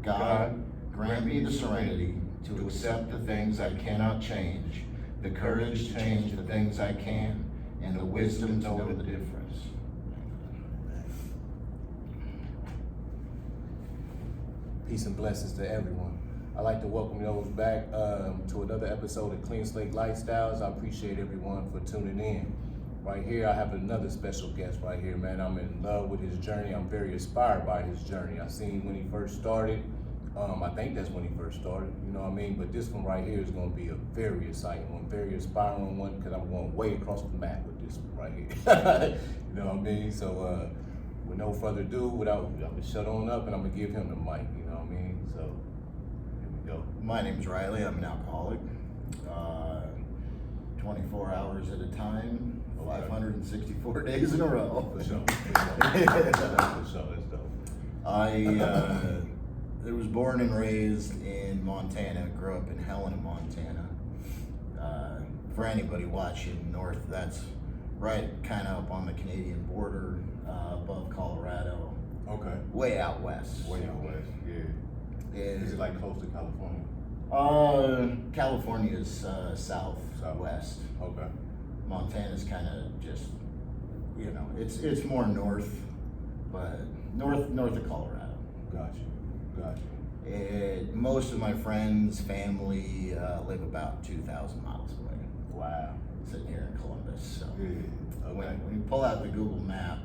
God, grant me the serenity to accept the things I cannot change, the courage to change the things I can, and the wisdom to know the difference. Peace and blessings to everyone. I'd like to welcome those back to another episode of Clean Slate Lifestyles. I appreciate everyone for tuning in. Right here, I have another special guest right here, man. I'm in love with his journey. I'm very inspired by his journey. I seen when he first started. I think that's when he first started, you know what I mean? But this one right here is gonna be a very exciting one, very inspiring one, because I'm going way across the map with this one right here. You know what I mean? So with no further ado, I'm gonna shut on up and I'm gonna give him the mic, you know what I mean? So here we go. My name's Riley. I'm an alcoholic. 24 hours at a time, 564 days in a row. For sure. That's dope. I was born and raised in Montana, grew up in Helena, Montana. For anybody watching north, that's right kind of up on the Canadian border, above Colorado. Okay. Way out west. Way out west, yeah. Is it like close to California? California's southwest. Okay. Montana's kind of just, you know, it's more north, but north of Colorado. Gotcha. Most of my friends, family live about 2,000 miles away. Wow. Sitting here in Columbus. So Yeah. Okay. when you pull out the Google map,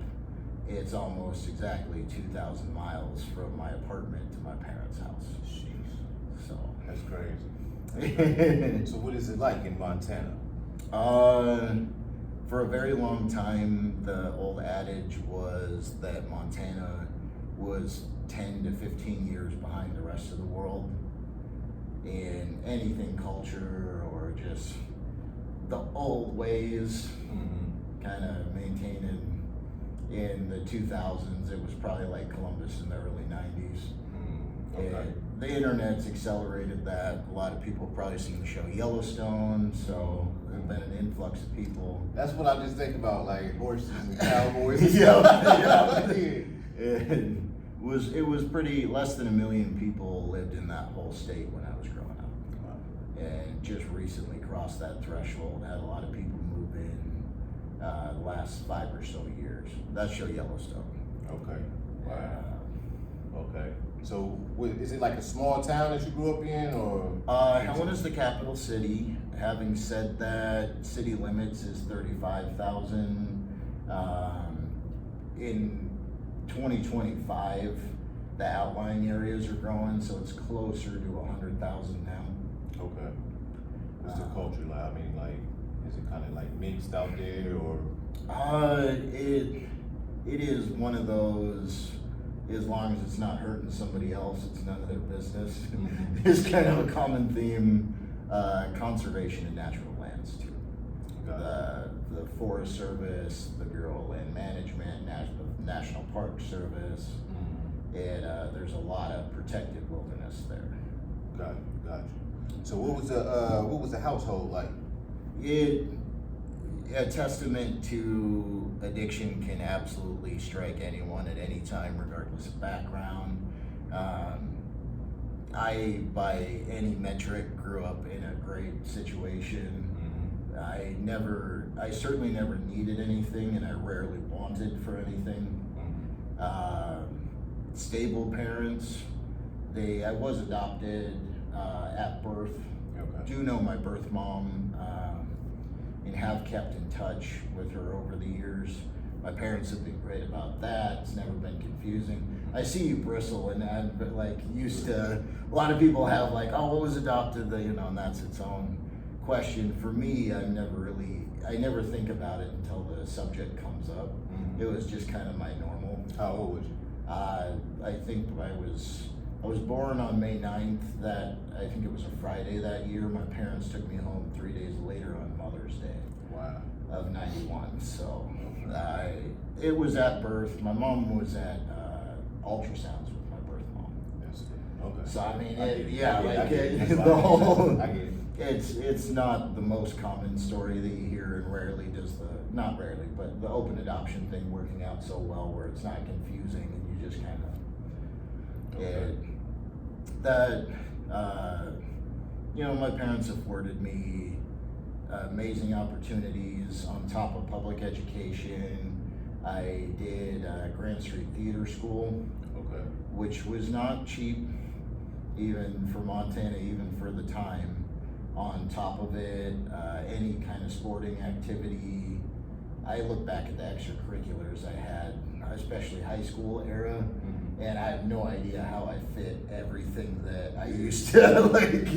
it's almost exactly 2,000 miles from my apartment to my parents' house. Jeez. So That's crazy. So what is it like in Montana? For a very long time, the old adage was that Montana was 10 to 15 years behind the rest of the world in anything culture or just the old ways, kind of maintaining. In the 2000s, it was probably like Columbus in the early 90s. Okay. And the internet's accelerated that. A lot of people have probably seen the show Yellowstone, so there's been an influx of people. That's what I just think about, like horses and cowboys. And Yeah. Yeah. It was pretty less than 1 million people lived in that whole state when I was growing up. And just recently crossed that threshold. Had a lot of people move in the last 5 or so years. That's show Yellowstone. Okay. Wow. Okay. So, is it like a small town that you grew up in, or? Helena's the capital city. Having said that, city limits is 35,000. In 2025, the outlying areas are growing, so it's closer to 100,000 now. Okay. What's the culture like? I mean, like, is it kind of like mixed out there, or? It is one of those. As long as it's not hurting somebody else, it's none of their business. It's kind of a common theme. Conservation and natural lands too. The Forest Service, the Bureau of Land Management, National Park Service, and there's a lot of protected wilderness there. Gotcha. So what was the household like? A testament to addiction can absolutely strike anyone at any time, regardless of background. I, by any metric, grew up in a great situation. I certainly never needed anything, and I rarely wanted for anything. Stable parents. I was adopted at birth. Okay. Do know my birth mom, and have kept in touch with her over the years. My parents have been great about that. It's never been confusing. I see you bristle, and I'm like used to. A lot of people have like, oh, what was adopted? And that's its own question. For me, I never think about it until the subject comes up. It was just kind of my normal. How old was you? I think I was born on May 9th. I think it was a Friday that year. My parents took me home 3 days later on Mother's Day. Wow. Of 91. So it was at birth. My mom was at ultrasounds with my birth mom. Yes. Okay. So I mean, the whole. I get it. It's not the most common story that you hear, and rarely does not rarely, but the open adoption thing working out so well where it's not confusing and you just kind of. that, my parents afforded me amazing opportunities on top of public education. I did Grand Street Theater School, Okay. which was not cheap, even for Montana, even for the time. On top of it, any kind of sporting activity. I look back at the extracurriculars I had, especially high school era, and I have no idea how I fit everything that I used to like.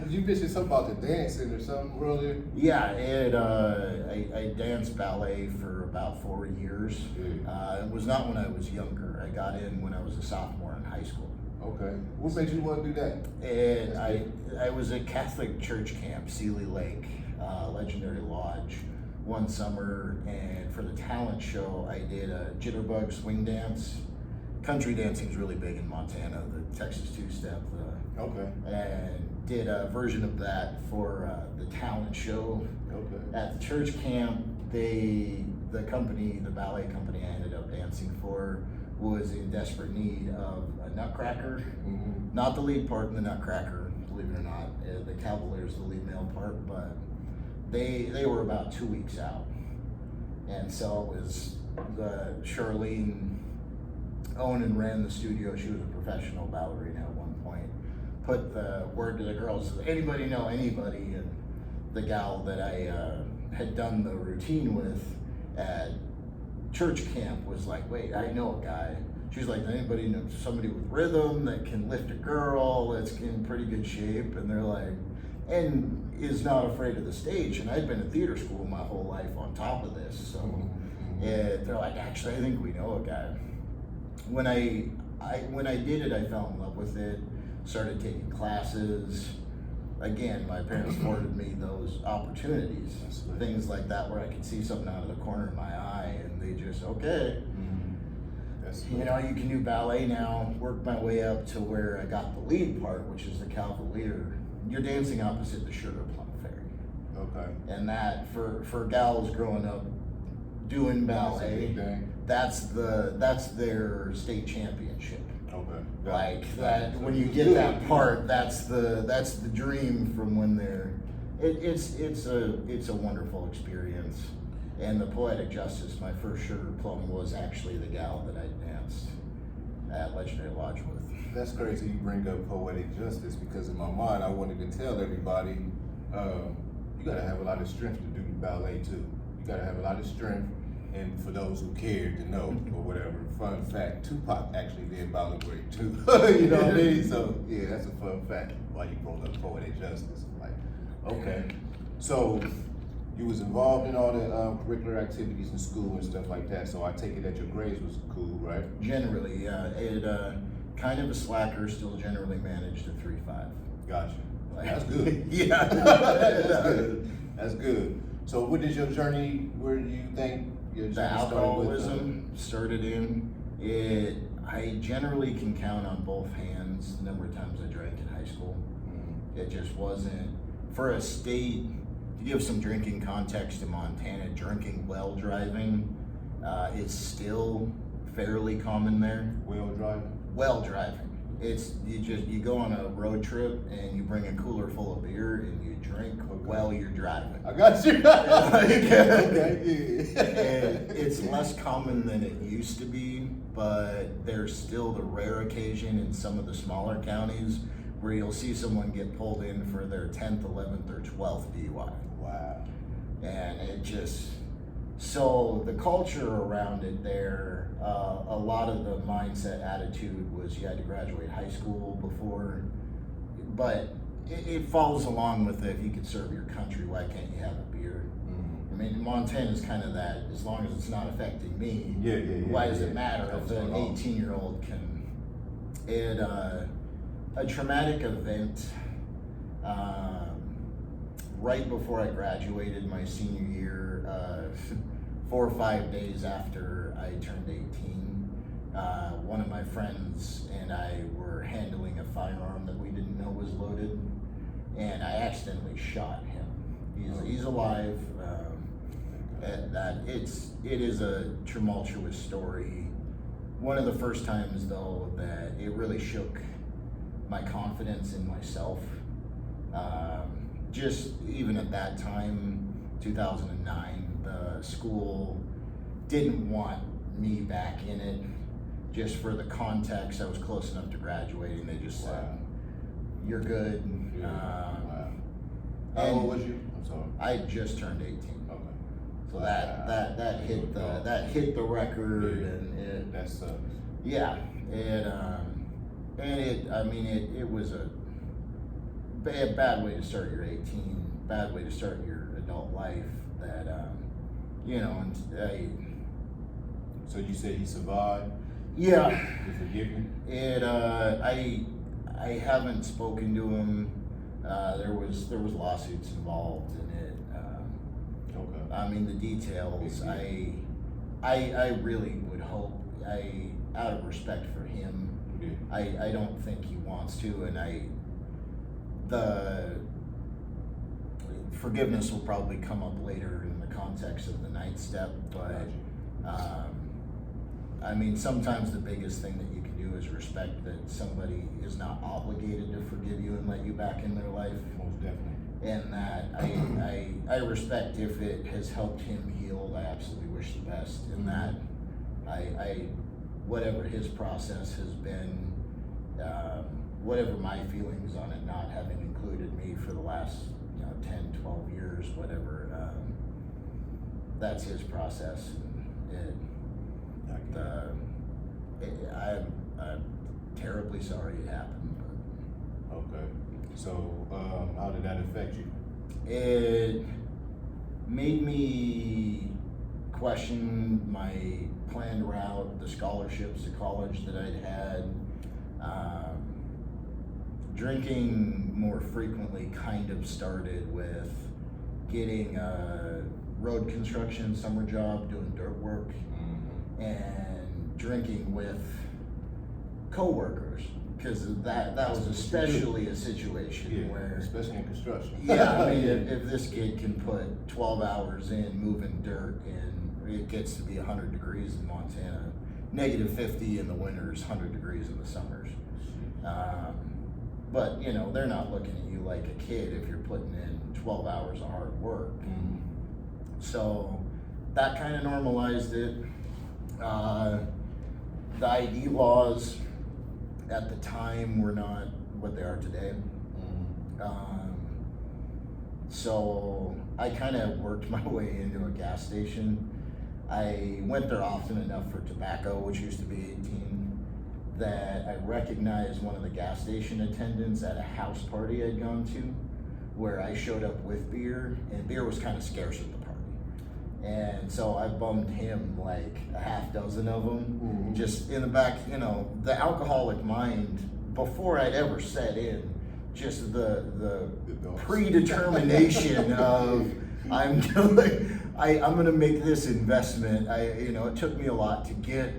You mentioned something about the dancing or something earlier. Yeah, I danced ballet for about 4 years. It was not when I was younger. I got in when I was a sophomore in high school. Okay. What made you want to do that? And I was at Catholic church camp, Sealy Lake, Legendary Lodge, one summer, and for the talent show, I did a jitterbug swing dance. Country dancing is really big in Montana, the Texas two-step. Okay. And did a version of that for the talent show. Okay. At the church camp, the ballet company I ended up dancing for was in desperate need of a nutcracker. Not the lead part in the Nutcracker, believe it or not. The Cavalier's the lead male part, but they were about 2 weeks out. And so it was Charlene owned and ran the studio. She was a professional ballerina at one point. Put the word to the girls, anybody know anybody? And the gal that I had done the routine with at church camp was like, wait, I know a guy. She's like, anybody know somebody with rhythm that can lift a girl, that's in pretty good shape? And they're like, and is not afraid of the stage. And I'd been at theater school my whole life on top of this. So and they're like, actually, I think we know a guy. When I did it, I fell in love with it, started taking classes. Again, my parents afforded me those opportunities, things like that where I could see something out of the corner of my eye and they just, okay. You can do ballet now, work my way up to where I got the lead part, which is the Cavalier. You're dancing opposite the Sugar Plum Fairy. Okay. And that, for gals growing up doing ballet, that's their state championship. Okay. Like that, when you get that part, that's the dream from when they're. It's a wonderful experience, and the Poetic Justice, my first Sugar Plum, was actually the gal that I danced at Legendary Lodge with. That's crazy. You bring up Poetic Justice because in my mind, I wanted to tell everybody, you gotta have a lot of strength to do ballet too. You gotta have a lot of strength. And for those who cared to know or whatever, fun fact, Tupac actually did ballet break too. You know what I mean? So yeah, that's a fun fact why you brought up Poetic Justice. I'm like, okay. So you was involved in all the curricular activities in school and stuff like that. So I take it that your grades was cool, right? Generally, yeah. It kind of a slacker, still generally managed a 3.5. Gotcha. That's good. Yeah. That's good. That's good. So what is your journey, where do you think your The journey alcoholism started in it. I generally can count on both hands the number of times I drank in high school. It just wasn't, for a state, to give some drinking context to Montana, drinking while driving is still fairly common there. Well driving? Well driving. It's, you go on a road trip and you bring a cooler full of beer and you drink while you're driving. I got you. Okay, yeah. And it's less common than it used to be, but there's still the rare occasion in some of the smaller counties where you'll see someone get pulled in for their 10th, 11th, or 12th DUI. Wow. And it just, so the culture around it there, a lot of the mindset attitude was you had to graduate high school before, but it follows along with if you could serve your country, why can't you have a beer? I mean, Montana's kind of that, as long as it's not affecting me, why does it matter if an 18-year-old can? A traumatic event, right before I graduated my senior year, 4 or 5 days after I turned 18, one of my friends and I were handling a firearm that we didn't know was loaded, and I accidentally shot him. He's alive. It is a tumultuous story. One of the first times though that it really shook my confidence in myself. Just even at that time, 2009, the school didn't want me back in it. Just for the context, I was close enough to graduating. They just said, "You're good." Yeah. Wow. How old was you? I'm sorry. I just turned 18. Okay. So that hit the record, and that sucks. yeah, it was a bad way to start your 18, bad way to start your adult life. That So you said he survived? yeah, You forgive him? I haven't spoken to him. There was lawsuits involved in it. Okay. I mean the details. I really would hope, out of respect for him, Yeah. I don't think he wants to, and the forgiveness will probably come up later in the context of the ninth step, but I mean, sometimes the biggest thing that you can do is respect that somebody is not obligated to forgive you and let you back in their life. Most definitely. And that I respect if it has helped him heal. I absolutely wish the best in that. Whatever his process has been, whatever my feelings on it not having included me for the last 10, 12 years, whatever, that's his process. I'm terribly sorry it happened. But okay. So how did that affect you? it made me question my planned route, the scholarships to college that I'd had. Drinking more frequently kind of started with getting a road construction summer job doing dirt work, and drinking with coworkers, because that was especially a situation where, especially in construction. yeah, I mean, if this kid can put 12 hours in moving dirt and it gets to be 100 degrees in Montana, negative 50 in the winters, 100 degrees in the summers. But they're not looking at you like a kid if you're putting in 12 hours of hard work. So that kind of normalized it. The ID laws at the time were not what they are today. So I kind of worked my way into a gas station. I went there often enough for tobacco, which used to be 18, that I recognized one of the gas station attendants at a house party I'd gone to, where I showed up with beer, and beer was kind of scarce at the party. And so I bummed him like a half dozen of them, just in the back, the alcoholic mind, before I'd ever set in, just the predetermination of, I'm gonna make this investment. It took me a lot to get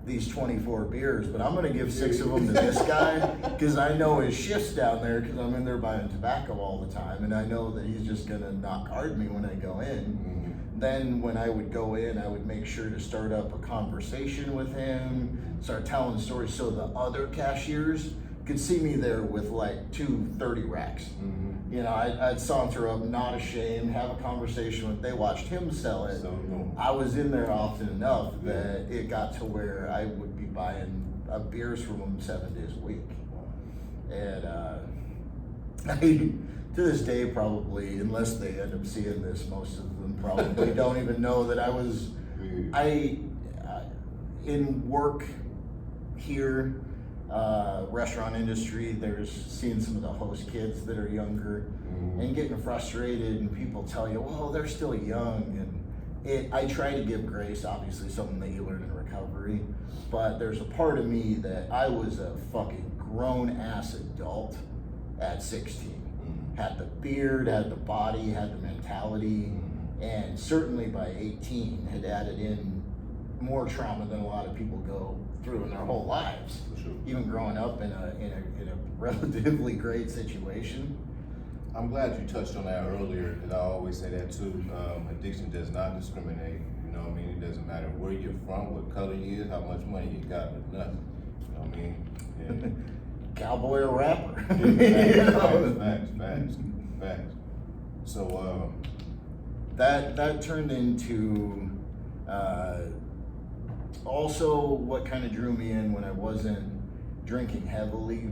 these 24 beers, but I'm gonna give 6 of them to this guy, because I know his shift's down there, because I'm in there buying tobacco all the time, and I know that he's just gonna not card me when I go in. Then when I would go in, I would make sure to start up a conversation with him, start telling stories, so the other cashiers could see me there with like 2 30 racks. I'd saunter up, not ashamed, have a conversation with. They watched him sell it. I was in there often enough that it got to where I would be buying beers from them 7 days a week. And to this day, probably, unless they end up seeing this, most of them probably don't even know that I was. In work here. Restaurant industry, there's seeing some of the host kids that are younger and getting frustrated, and people tell you, well, they're still young, and I try to give grace, obviously something that you learn in recovery, but there's a part of me that I was a fucking grown-ass adult at 16. Had the beard, had the body, had the mentality, and certainly by 18 had added in more trauma than a lot of people go through in their whole lives. Even growing up in a relatively great situation. I'm glad you touched on that earlier, because I always say that too. Addiction does not discriminate. You know what I mean? It doesn't matter where you're from, what color you is, how much money you got, or nothing. You know what I mean? cowboy or rapper. Facts. So, that turned into also what kind of drew me in when I wasn't drinking heavily.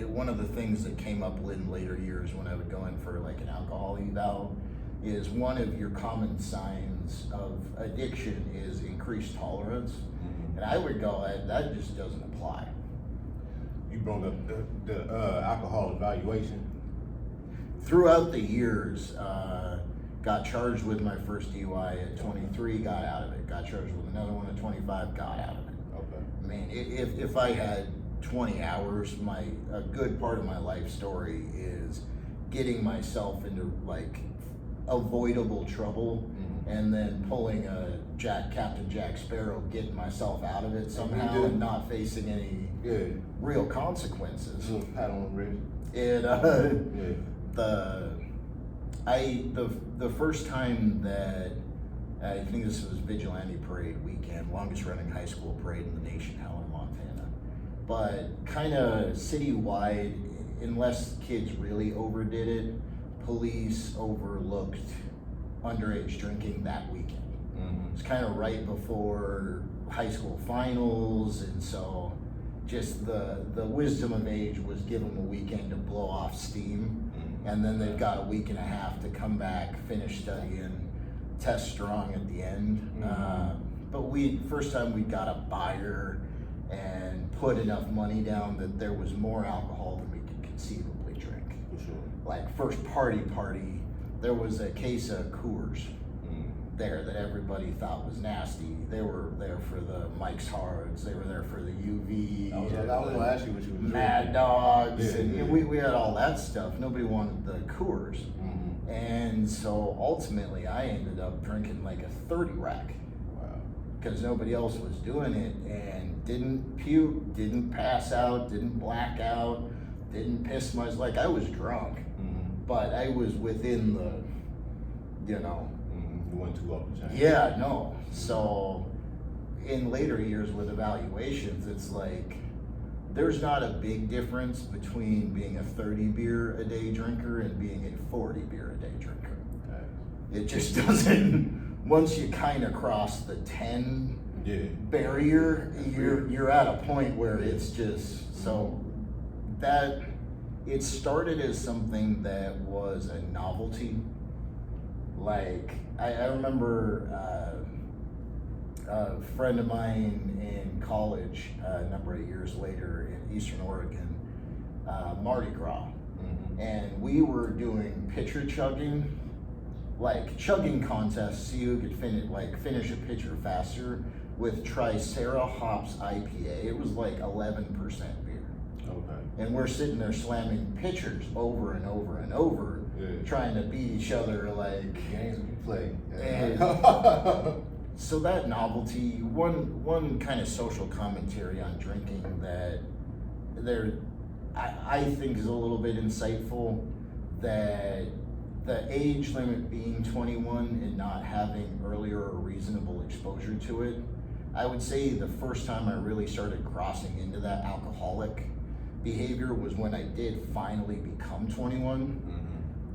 One of the things that came up in later years when I would go in for like an alcohol eval is one of your common signs of addiction is increased tolerance. mm-hmm. And I would go, that just doesn't apply. You brought up the alcohol evaluation. Throughout the years, got charged with my first DUI at 23, got out of it. Got charged with another one at 25, got out of it. Okay. Man, if I had 20 hours, a good part of my life story is getting myself into like avoidable trouble, mm-hmm. and then pulling a Captain Jack Sparrow, getting myself out of it somehow, did. and not facing any real consequences. A little pat on the wrist. The first time that I think this was Vigilante Parade weekend, longest running high school parade in the nation, Helen, Montana. But kind of citywide, unless kids really overdid it, police overlooked underage drinking that weekend. Mm-hmm. It's kind of right before high school finals, and so just the wisdom of age was give them a weekend to blow off steam, mm-hmm. and then they've got a week and a half to come back, finish studying, test strong at the end. Mm-hmm. But first time we got a buyer and put enough money down that there was more alcohol than we could conceivably drink. For sure. Like first party, there was a case of Coors Mm-hmm. there that everybody thought was nasty. They were there for the Mike's Hards, they were there for the UV. I was gonna ask you what you was Mad drinking. Dogs, Yeah, and yeah. we had all that stuff. Nobody wanted the Coors. Mm-hmm. And so ultimately I ended up drinking like a 30 rack Wow. because nobody else was doing it, and didn't puke, didn't pass out, didn't black out, didn't piss myself. Like I was drunk, Mm-hmm. but I was within the, Mm-hmm. You went too off the chain. yeah, no. So in later years with evaluations, it's like there's not a big difference between being a 30 beer a day drinker and being a 40 beer a day drinker. Okay. It just doesn't, once you kind of cross the 10 Yeah. barrier, you're at a point where it's just, so that it started as something that was a novelty. Like I remember a friend of mine in college a number of years later in Eastern Oregon, Mardi Gras, Mm-hmm. and we were doing pitcher chugging, like chugging contests, see who could finish a pitcher faster with Tricera Hops IPA. It was like 11% beer. Okay. And we're sitting there slamming pitchers over and over and over, Yeah. trying to beat each other. Like, Games we play. And- so that novelty, one kind of social commentary on drinking that I think is a little bit insightful, that the age limit being 21 and not having earlier or reasonable exposure to it. I would say the first time I really started crossing into that alcoholic behavior was when I did finally become 21.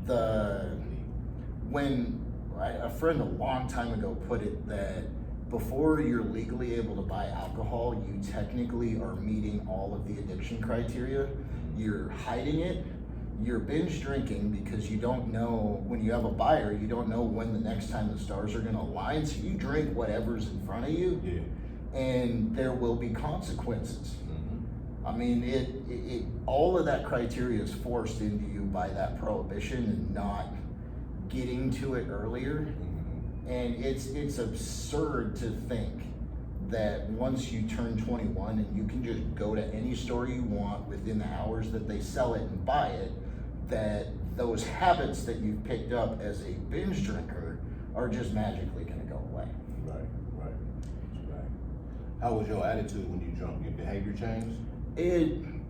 Mm-hmm. When a friend a long time ago put it that before you're legally able to buy alcohol, you technically are meeting all of the addiction criteria. You're hiding it. You're binge drinking because you don't know, when you have a buyer, you don't know when the next time the stars are going to align. So you drink whatever's in front of you, Yeah. and there will be consequences. Mm-hmm. I mean, it all of that criteria is forced into you by that prohibition and not getting to it earlier. Mm-hmm. And it's absurd to think that once you turn 21 and you can just go to any store you want within the hours that they sell it and buy it, that those habits that you've picked up as a binge drinker are just magically going to go away. Right. How was your attitude when you drunk? Your behavior changed? In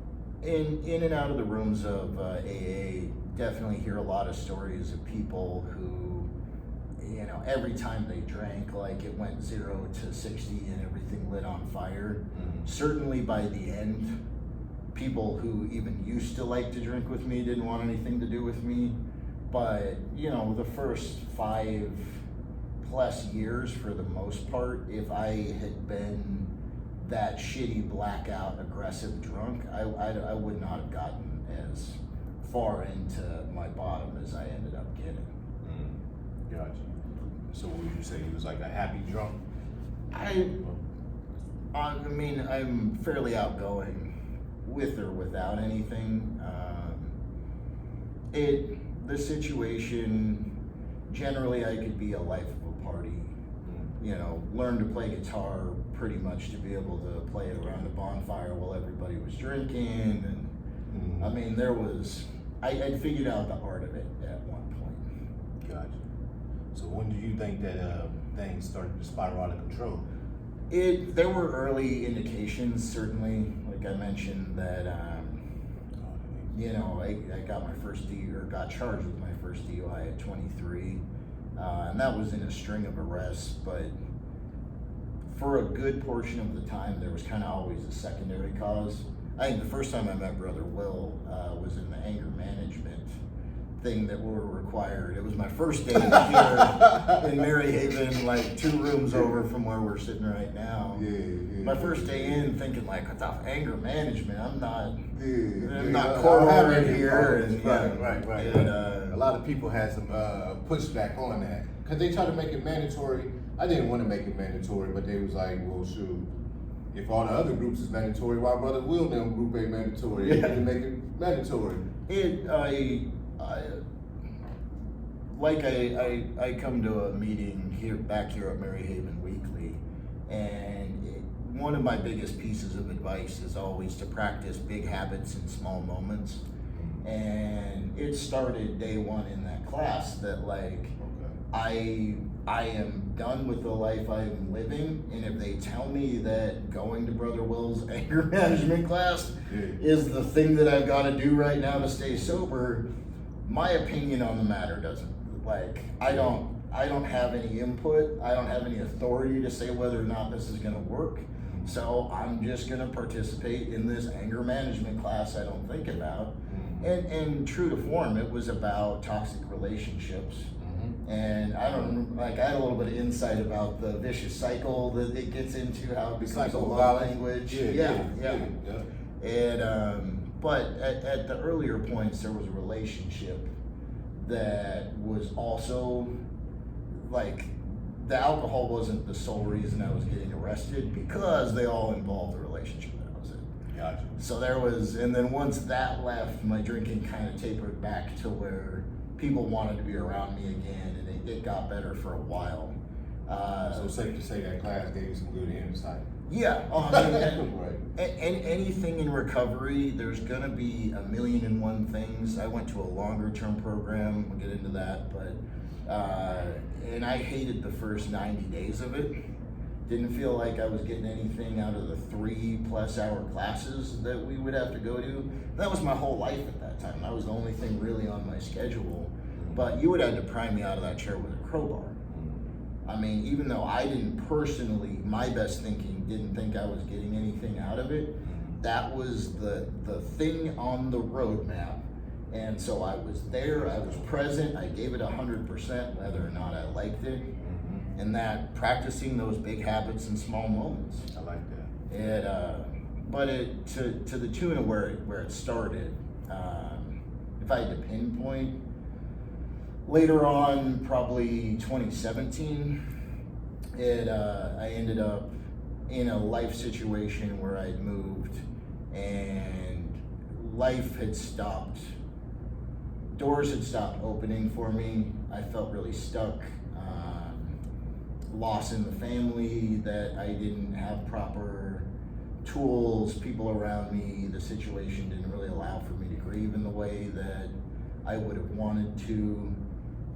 and out of the rooms of AA, definitely hear a lot of stories of people who, every time they drank, like it went 0 to 60 and everything lit on fire. Mm-hmm. Certainly by the end, people who even used to like to drink with me didn't want anything to do with me. But, you know, the first 5+ years, for the most part, if I had been that shitty blackout aggressive drunk, I would not have gotten as far into my bottom as I ended up getting. Gotcha. So what would you say? He was like a happy drunk? I mean, I'm fairly outgoing with or without anything. The situation, generally I could be a life of a party. You know, learn to play guitar pretty much to be able to play it around a bonfire while everybody was drinking. And I mean, I'd figured out the art of it at one point. Gotcha. So when do you think that things started to spiral out of control? There were early indications, certainly. Like I mentioned that, you know, I got my first got charged with my first DUI at 23. And that was in a string of arrests, but for a good portion of the time, there was kind of always a secondary cause. I think the first time I met Brother Will was in the anger management thing that we were required. It was my first day here in Maryhaven, like 2 rooms over from where we're sitting right now. My first day in, thinking like, without anger management, I'm not court-ordered here. And, right. And, a lot of people had some pushback on that because they tried to make it mandatory. I didn't want to make it mandatory, but they was like, well, shoot, if all the other groups is mandatory, why Brother Will them group ain't mandatory? They had to make it mandatory. I come to a meeting back here at Maryhaven weekly, and one of my biggest pieces of advice is always to practice big habits in small moments. And it started day one in that class that like, I am done with the life I'm living, and if they tell me that going to Brother Will's anger management class is the thing that I've got to do right now to stay sober, my opinion on the matter doesn't, like, I don't have any input, I don't have any authority to say whether or not this is going to work. So I'm just going to participate in this anger management class I don't think about. And true to form, it was about toxic relationships. And I had a little bit of insight about the vicious cycle that it gets into, how it becomes a love language. Yeah. And but at the earlier points, there was a relationship that was also like, the alcohol wasn't the sole reason I was getting arrested, because they all involved the relationship that I was in. Gotcha. So there was, and then once that left, my drinking kind of tapered back to where people wanted to be around me again, and it got better for a while. So safe to say that class gave you some good insight. Yeah, Right. Anything in recovery, there's gonna be 1,000,001 things. I went to a longer term program, we'll get into that, but and I hated the first 90 days of it. Didn't feel like I was getting anything out of the 3+ hour classes that we would have to go to. That was my whole life at that time. That was the only thing really on my schedule. But you would have to pry me out of that chair with a crowbar. I mean, even though I didn't personally, my best thinking, didn't think I was getting anything out of it, that was the thing on the roadmap. And so I was there, I was present, I gave it 100%, whether or not I liked it. And that practicing those big habits in small moments. I like that. But to the tune of where it started, if I had to pinpoint, later on, probably 2017, I ended up in a life situation where I'd moved and life had stopped. Doors had stopped opening for me. I felt really stuck. Loss in the family, that I didn't have proper tools, people around me, the situation didn't really allow for me to grieve in the way that I would have wanted to,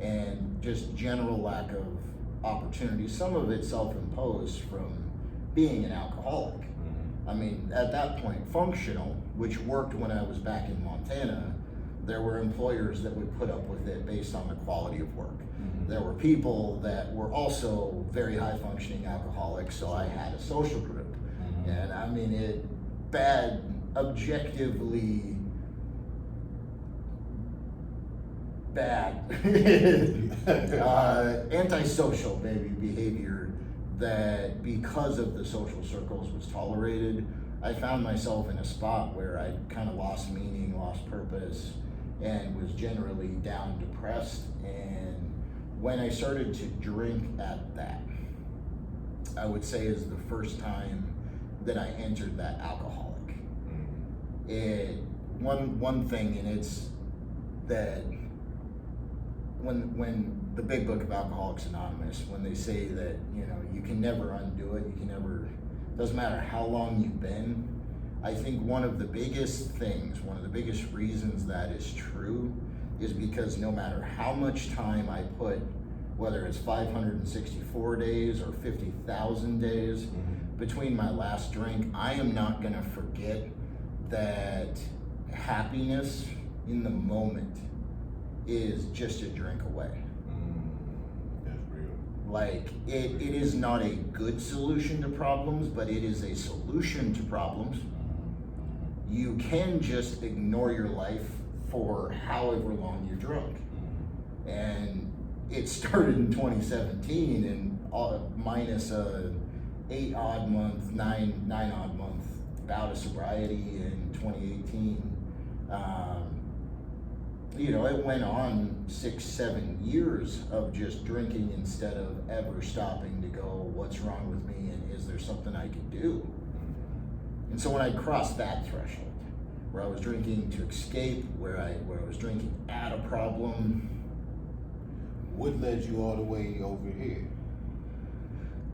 and just general lack of opportunity, some of it self-imposed from being an alcoholic. I mean, at that point, functional, which worked when I was back in Montana, there were employers that would put up with it based on the quality of work. There were people that were also very high functioning alcoholics, so I had a social group. And I mean, bad objectively bad, antisocial maybe behavior that because of the social circles was tolerated. I found myself in a spot where I kind of lost meaning, lost purpose, and was generally down, depressed. And when I started to drink at that, I would say is the first time that I entered that alcoholic. One thing, and it's that when the big book of Alcoholics Anonymous, when they say that, you know, you can never undo it, you can never, doesn't matter how long you've been, I think one of the biggest things, one of the biggest reasons that is true is because no matter how much time I put, whether it's 564 days or 50,000 days between my last drink, I am not gonna forget that happiness in the moment is just a drink away. That's real. Like, it is not a good solution to problems, but it is a solution to problems. You can just ignore your life for however long you're drunk. And it started in 2017 and minus a 8 odd month, 9 odd month bout of sobriety in 2018. You know, it went on 6-7 years of just drinking instead of ever stopping to go, what's wrong with me and is there something I can do? And so when I crossed that threshold, where I was drinking to escape, where I was drinking at a problem. What led you all the way over here?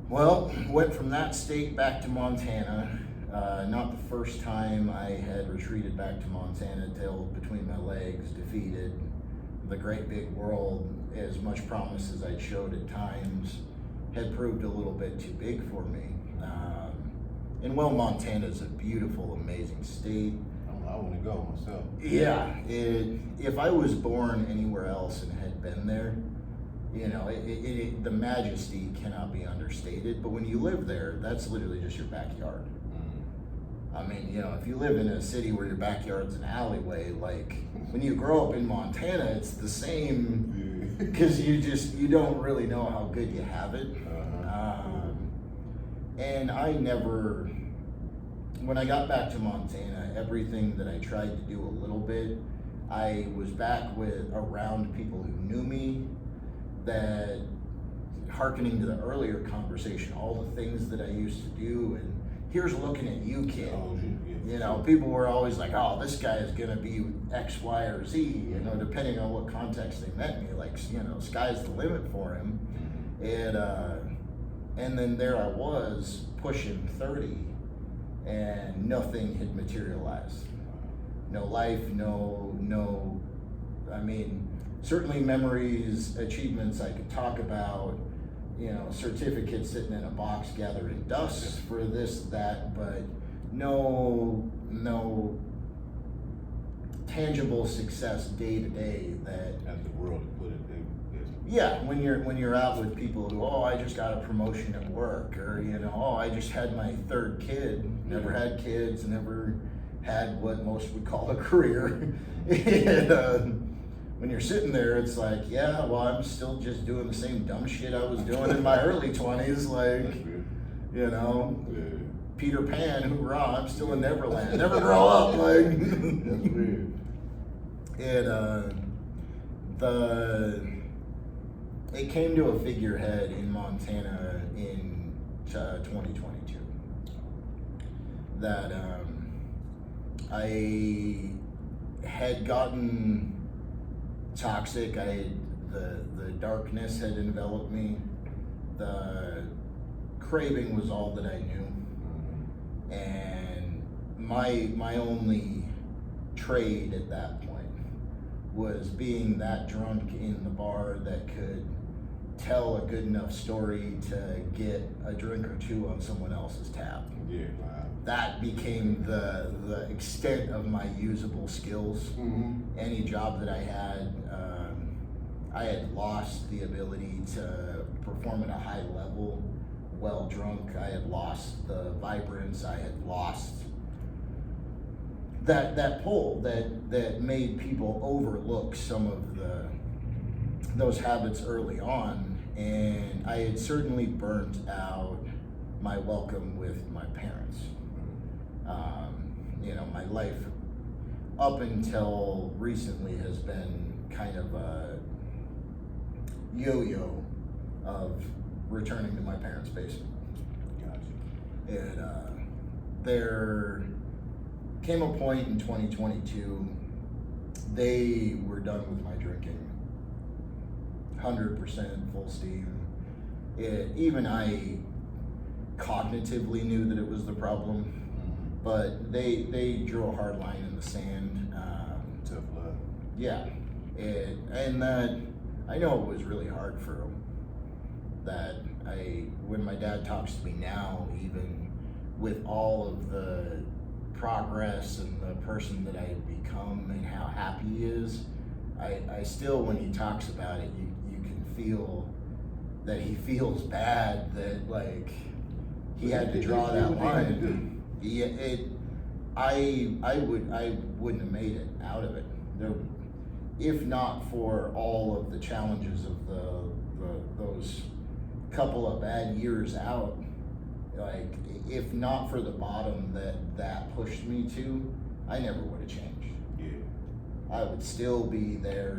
Well, went from that state back to Montana. Not the first time I had retreated back to Montana, tail between my legs, defeated. The great big world, as much promise as I showed at times, had proved a little bit too big for me. And well, Montana is a beautiful, amazing state. I want to go myself. Yeah, if I was born anywhere else and had been there, you know, the majesty cannot be understated. But when you live there, that's literally just your backyard. I mean, you know, if you live in a city where your backyard's an alleyway, like when you grow up in Montana, it's the same because you don't really know how good you have it. And I never, when I got back to Montana, everything that I tried to do a little bit, I was back around people who knew me, that, hearkening to the earlier conversation, all the things that I used to do, and here's looking at you, kid. You know, people were always like, oh, this guy is gonna be X, Y, or Z, you know, depending on what context they met me, like, you know, sky's the limit for him. And then there I was, pushing 30, and nothing had materialized. No life, no, I mean, certainly memories, achievements I could talk about, you know, certificates sitting in a box gathering dust for this, that, but no tangible success day to day that. As the world put it, yeah, when you're out with people who, oh, I just got a promotion at work, or, you know, oh, I just had my 3rd kid, never had kids, never had what most would call a career. And when you're sitting there, it's like, yeah, well, I'm still just doing the same dumb shit I was doing in my early 20s, like, you know, Peter Pan, hoorah, I'm still in Neverland, never grow up, like. That's weird. It came to a figurehead in Montana in 2022 that I had gotten toxic. The darkness had enveloped me. The craving was all that I knew, and my only trade at that point was being that drunk in the bar that could tell a good enough story to get a drink or two on someone else's tab. Yeah, wow. That became the extent of my usable skills. Any job that I had lost the ability to perform at a high level while drunk. I had lost the vibrance. I had lost that pull that made people overlook some of those habits early on, and I had certainly burnt out my welcome with my parents. My life up until recently has been kind of a yo-yo of returning to my parents' basement. Gotcha. And there came a point in 2022, they were done with my drinking. 100% full steam. Even I cognitively knew that it was the problem, but they drew a hard line in the sand. Tough love. Yeah, and that I know it was really hard for them. That when my dad talks to me now, even with all of the progress and the person that I've become and how happy he is, I still, when he talks about it, you can feel that he feels bad that like he had to draw that line. Yeah, I wouldn't have made it out of it if not for all of the challenges of those couple of bad years out. Like, if not for the bottom that pushed me to, I never would have changed. Yeah. I would still be there,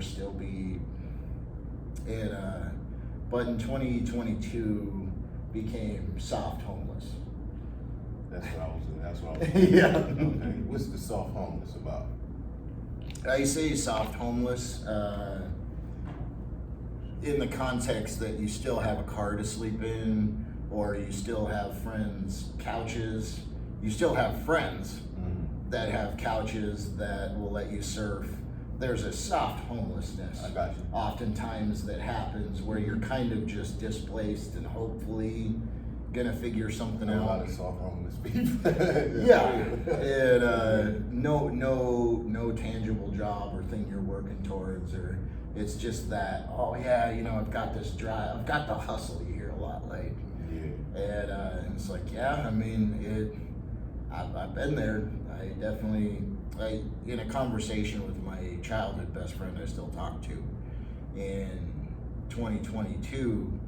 but in 2022 became soft homeless. That's what I was. Yeah. Okay. What's the soft homeless about? I say soft homeless in the context that you still have a car to sleep in, or you still have friends' couches. You still have friends that have couches that will let you surf. There's a soft homelessness. I got you. Oftentimes that happens where you're kind of just displaced and hopefully gonna figure something A out. lot of soft homeless people. Yeah, and no tangible job or thing you're working towards, or it's just that, oh yeah, I've got this drive, I've got the hustle. You hear a lot, like, Yeah. and it's like, yeah, I mean, I've been there. I definitely, in a conversation with my childhood best friend I still talk to in 2022,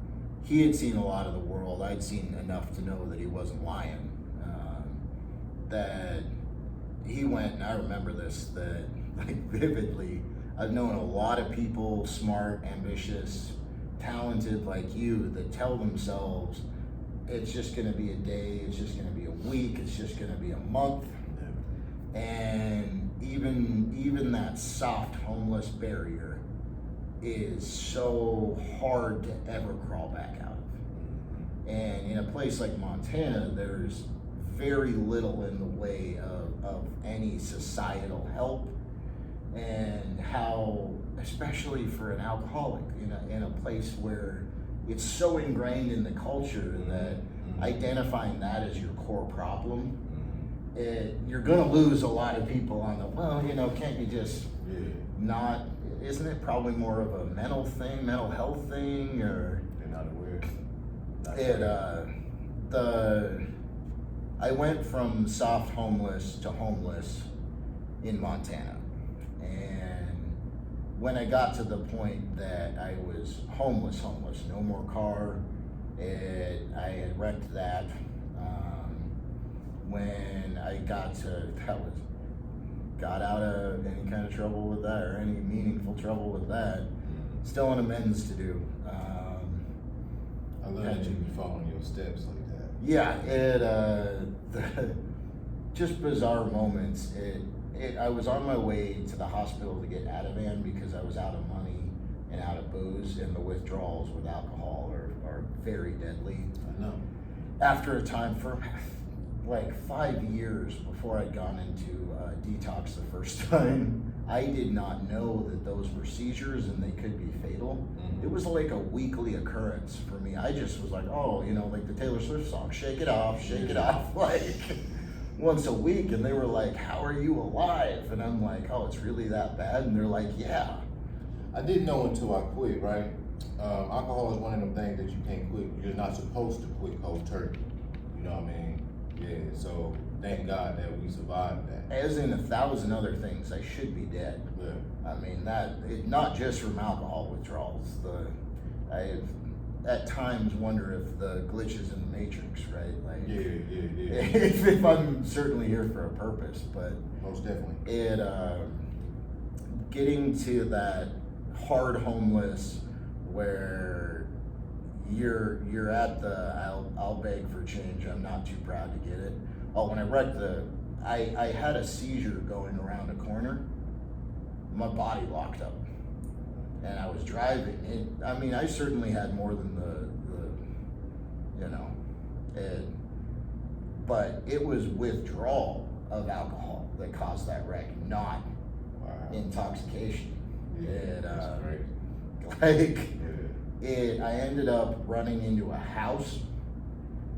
he had seen a lot of the world. I'd seen enough to know that he wasn't lying. That he went, and I remember this, that like vividly, I've known a lot of people, smart, ambitious, talented like you, that tell themselves it's just gonna be a day, it's just gonna be a week, it's just gonna be a month. And even that soft homeless barrier is so hard to ever crawl back out of. And in a place like Montana, there's very little in the way of any societal help, and how, especially for an alcoholic in a place where it's so ingrained in the culture that identifying that as your core problem, you're gonna lose a lot of people on the, can't you just not, isn't it probably more of a mental health thing, or? They're not aware. I went from soft homeless to homeless in Montana, and when I got to the point that I was homeless, no more car, I had rented that. When I got out of any kind of trouble with that, or any meaningful trouble with that, still an amends to do. I love that you be following your steps like that. Yeah, just bizarre moments. I was on my way to the hospital to get Ativan because I was out of money and out of booze, and the withdrawals with alcohol are very deadly. I know. After a time, for like 5 years before I'd gone into detox the first time, I did not know that those were seizures and they could be fatal. It was like a weekly occurrence for me. I just was like, like the Taylor Swift song, shake it off, like once a week. And they were like, how are you alive? And I'm like, oh, it's really that bad? And they're like, yeah. I didn't know until I quit, right? Alcohol is one of them things that you can't quit. You're not supposed to quit cold turkey. You know what I mean? Yeah, so thank God that we survived that. As in 1,000 other things, I should be dead. Yeah. I mean, not just from alcohol withdrawals. I at times wonder if the glitches in the Matrix, right? Like, Yeah. if I'm certainly here for a purpose, but Most definitely. it getting to that hard homeless where you're at the I'll beg for change. I'm not too proud to get it. Oh, when I wrecked I had a seizure going around a corner. My body locked up, and I was driving. I mean, I certainly had more than the but it was withdrawal of alcohol that caused that wreck, not intoxication. Yeah, that's Like, Yeah. I ended up running into a house,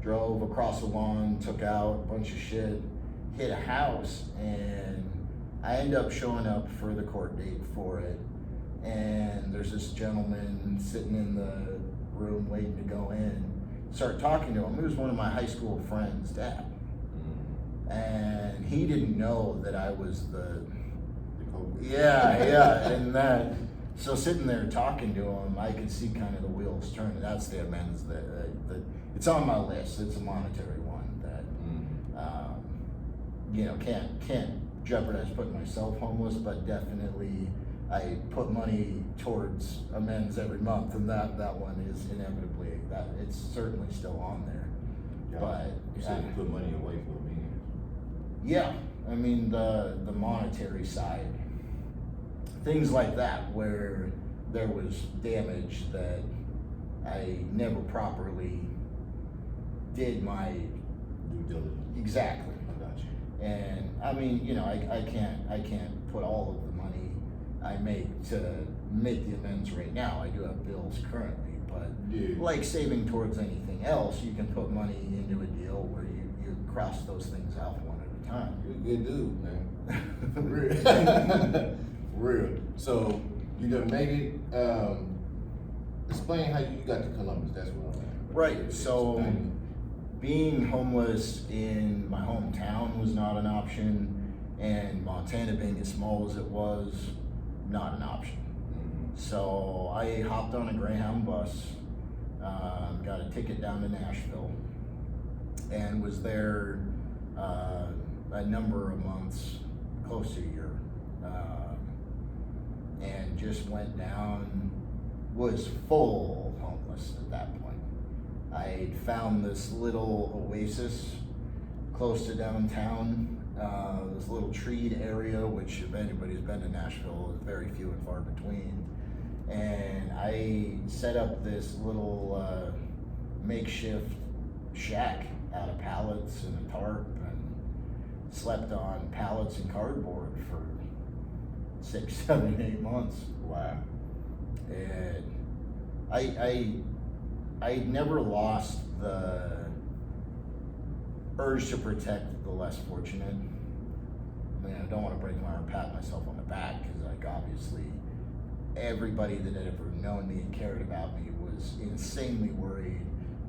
drove across the lawn, took out a bunch of shit, hit a house, and I ended up showing up for the court date for it. And there's this gentleman sitting in the room waiting to go in. Start talking to him. He was one of my high school friends' dad. And he didn't know that I was the and that, so sitting there talking to him, I could see kind of the wheels turning. That's the amends that it's on my list. It's a monetary one that can't jeopardize putting myself homeless, but definitely I put money towards amends every month, and that one is inevitably that it's certainly still on there. Yeah. But You said you put money away for a minute. yeah, I mean the monetary side, things like that where there was damage that I never properly did my Due diligence. exactly. I got you. And I mean, I can't put all of the money I make to make the amends right now. I do have bills currently, but Yeah. like saving towards anything else, you can put money into a deal where you cross those things out one at a time. You're a good dude, man. Real. So you done made it. Explain how you got to Columbus. That's what I'm at. Right. So being homeless in my hometown was not an option, and Montana being as small as it was, not an option. So I hopped on a Greyhound bus, got a ticket down to Nashville, and was there a number of months, close to a year, and just went down, was full homeless at that point. I found this little oasis close to downtown, this little treed area, which if anybody's been to Nashville, is very few and far between. And I set up this little makeshift shack out of pallets and a tarp, and slept on pallets and cardboard for 6, 7, 8 months. Wow. And I never lost the urge to protect the less fortunate. I mean, I don't want to break my arm, pat myself on the back, because like obviously everybody that had ever known me and cared about me was insanely worried,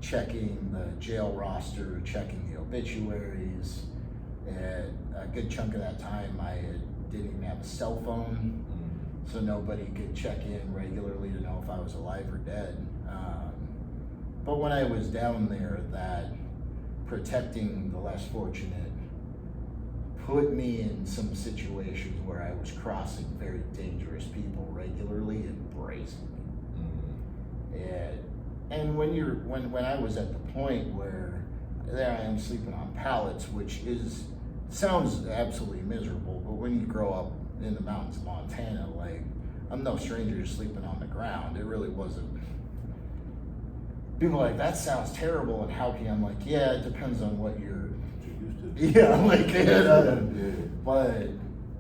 checking the jail roster, checking the obituaries. And a good chunk of that time didn't even have a cell phone, so nobody could check in regularly to know if I was alive or dead. But when I was down there, that protecting the less fortunate put me in some situations where I was crossing very dangerous people regularly and brazenly. And when I was at the point where there I am sleeping on pallets, which sounds absolutely miserable, but when you grow up in the mountains of Montana, like, I'm no stranger to sleeping on the ground. It really wasn't. People are like, that sounds terrible and how can you? I'm like, yeah, it depends on what you're used to. yeah, like, Yeah. but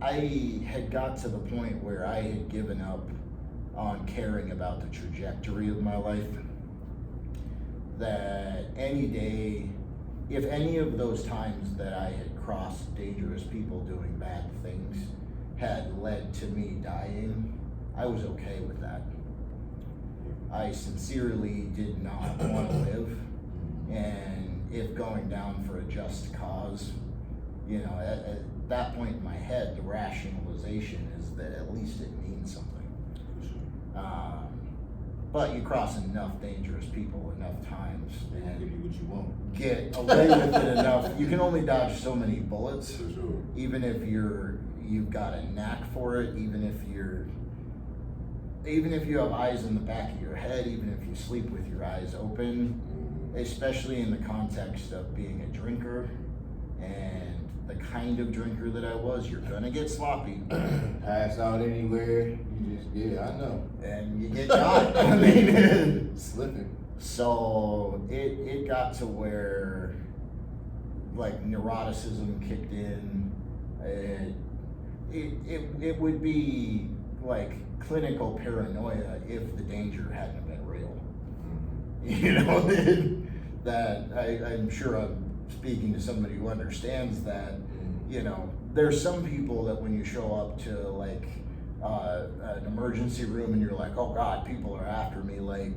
I had got to the point where I had given up on caring about the trajectory of my life. That any day, if any of those times that I had crossed dangerous people doing bad things had led to me dying, I was okay with that. I sincerely did not want to live, and if going down for a just cause you know, at that point in my head, the rationalization is that at least it means something. But you cross enough dangerous people enough times They won't give you what you want. get away with it enough. You can only dodge so many bullets, For sure. even if you've got a knack for it, even if you have eyes in the back of your head, even if you sleep with your eyes open, especially in the context of being a drinker and the kind of drinker that I was, you're gonna get sloppy. Pass out anywhere, you just, yeah, I know. And you get caught. I mean, Slipping. so it got to where like neuroticism kicked in. It would be like clinical paranoia if the danger hadn't been real. You know, that I'm sure I'm speaking to somebody who understands that. You know, there's some people that when you show up to like an emergency room and you're like, oh God, people are after me, like,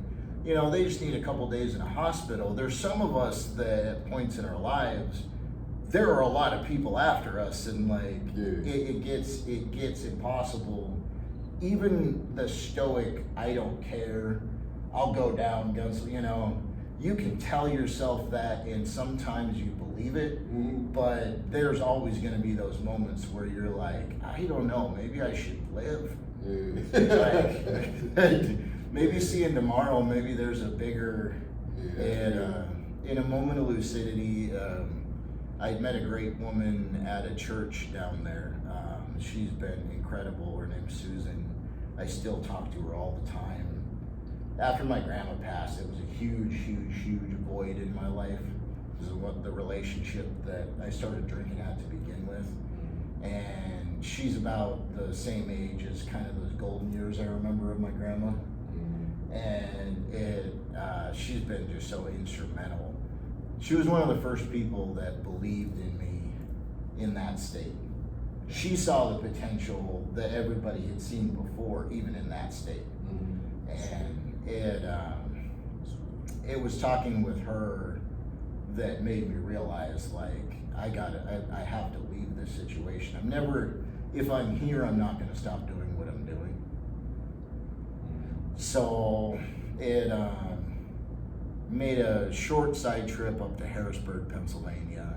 you know, they just need a couple days in a hospital. There's some of us that at points in our lives, there are a lot of people after us, and like it gets impossible. Even the stoic, I don't care, I'll go down guns, you know, you can tell yourself that and sometimes you believe it, but there's always gonna be those moments where you're like, I don't know, maybe I should live. Like, maybe seeing tomorrow, maybe there's a bigger, and in a moment of lucidity, I met a great woman at a church down there. She's been incredible. Her name's Susan. I still talk to her all the time. After my grandma passed, it was a huge, huge, huge void in my life. This is what the relationship that I started drinking at to begin with. And she's about the same age as kind of those golden years I remember of my grandma. And she's been just so instrumental. She was one of the first people that believed in me in that state. She saw the potential that everybody had seen before, even in that state. And it was talking with her that made me realize, like, I have to leave this situation. If I'm here, I'm not gonna stop doing what I'm doing. So it made a short side trip up to Harrisburg, Pennsylvania.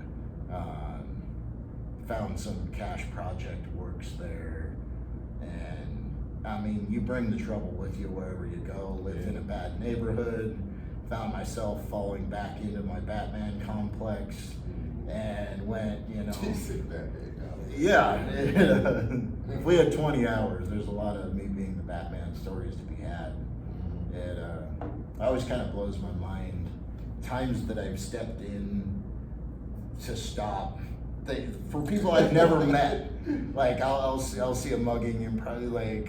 Found some cash project works there. And I mean, you bring the trouble with you wherever you go. Lived in a bad neighborhood. Found myself falling back into my Batman complex. And went, you know. Yeah. If we had 20 hours, there's a lot of me being the Batman stories to be had. It always kind of blows my mind. Times that I've stepped in to stop. For people I've never met, like I'll see a mugging and probably like,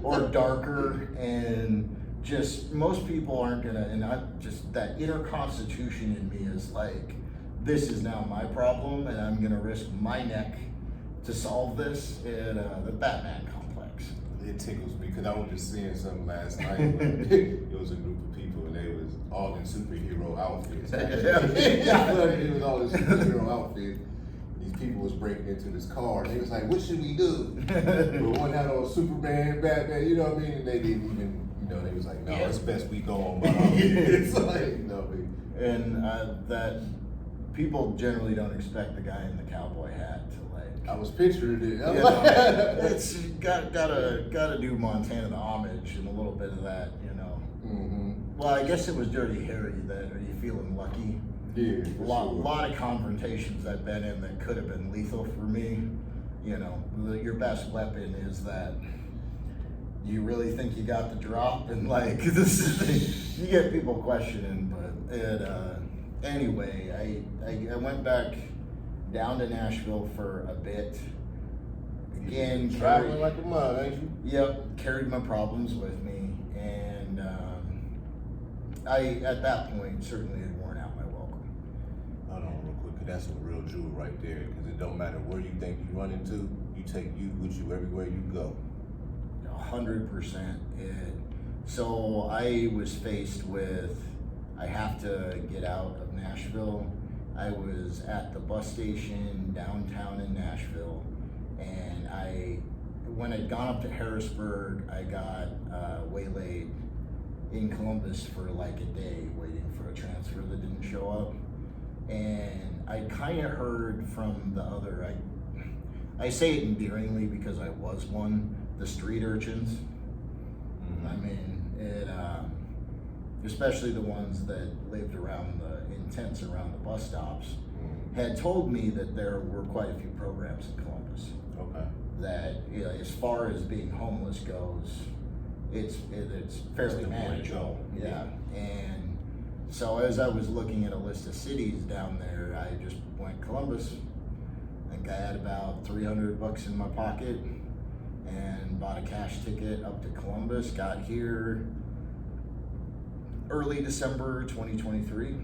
or darker, and just most people aren't gonna, and just that inner constitution in me is like, this is now my problem, and I'm gonna risk my neck to solve this. And the Batman complex. It tickles me because I was just seeing something last night. It was a group of people and they was all in superhero outfits. It was all in superhero outfits. These people was breaking into this car and they was like, what should we do? But one had on Superman, Batman, you know what I mean? And they didn't even, you know, they was like, no, it's best we go on. It's like, you know what I mean? And that people generally don't expect the guy in the cowboy hat to like. I was picturing it. It's gotta do Montana the homage and a little bit of that, you know. Well, I guess it was Dirty Harry. That are you feeling lucky? Yeah. A lot of confrontations I've been in that could have been lethal for me. You know, your best weapon is that. You really think you got the drop, and like this is you get people questioning, but anyway, I went back down to Nashville for a bit. Again, traveling like a mug, ain't you? Yep, carried my problems with me, and I at that point certainly had worn out my welcome. Hold on real quick, 'cause that's a real jewel right there. Because it don't matter where you think you run into, you take you with you everywhere you go. 100%. So I was faced with, I have to get out of Nashville. I was at the bus station downtown in Nashville, and when I'd gone up to Harrisburg, I got waylaid in Columbus for like a day waiting for a transfer that didn't show up. And I kind of heard from the other, I say it endearingly because I was one, the street urchins. I mean, especially the ones that lived around in tents around the bus stops, had told me that there were quite a few programs in Columbus. Okay. That, you know, as far as being homeless goes, it's fairly manageable. Yeah. And so as I was looking at a list of cities down there, I just went Columbus. I think I had about $300 in my pocket and bought a cash ticket up to Columbus. Got here early December 2023. Okay.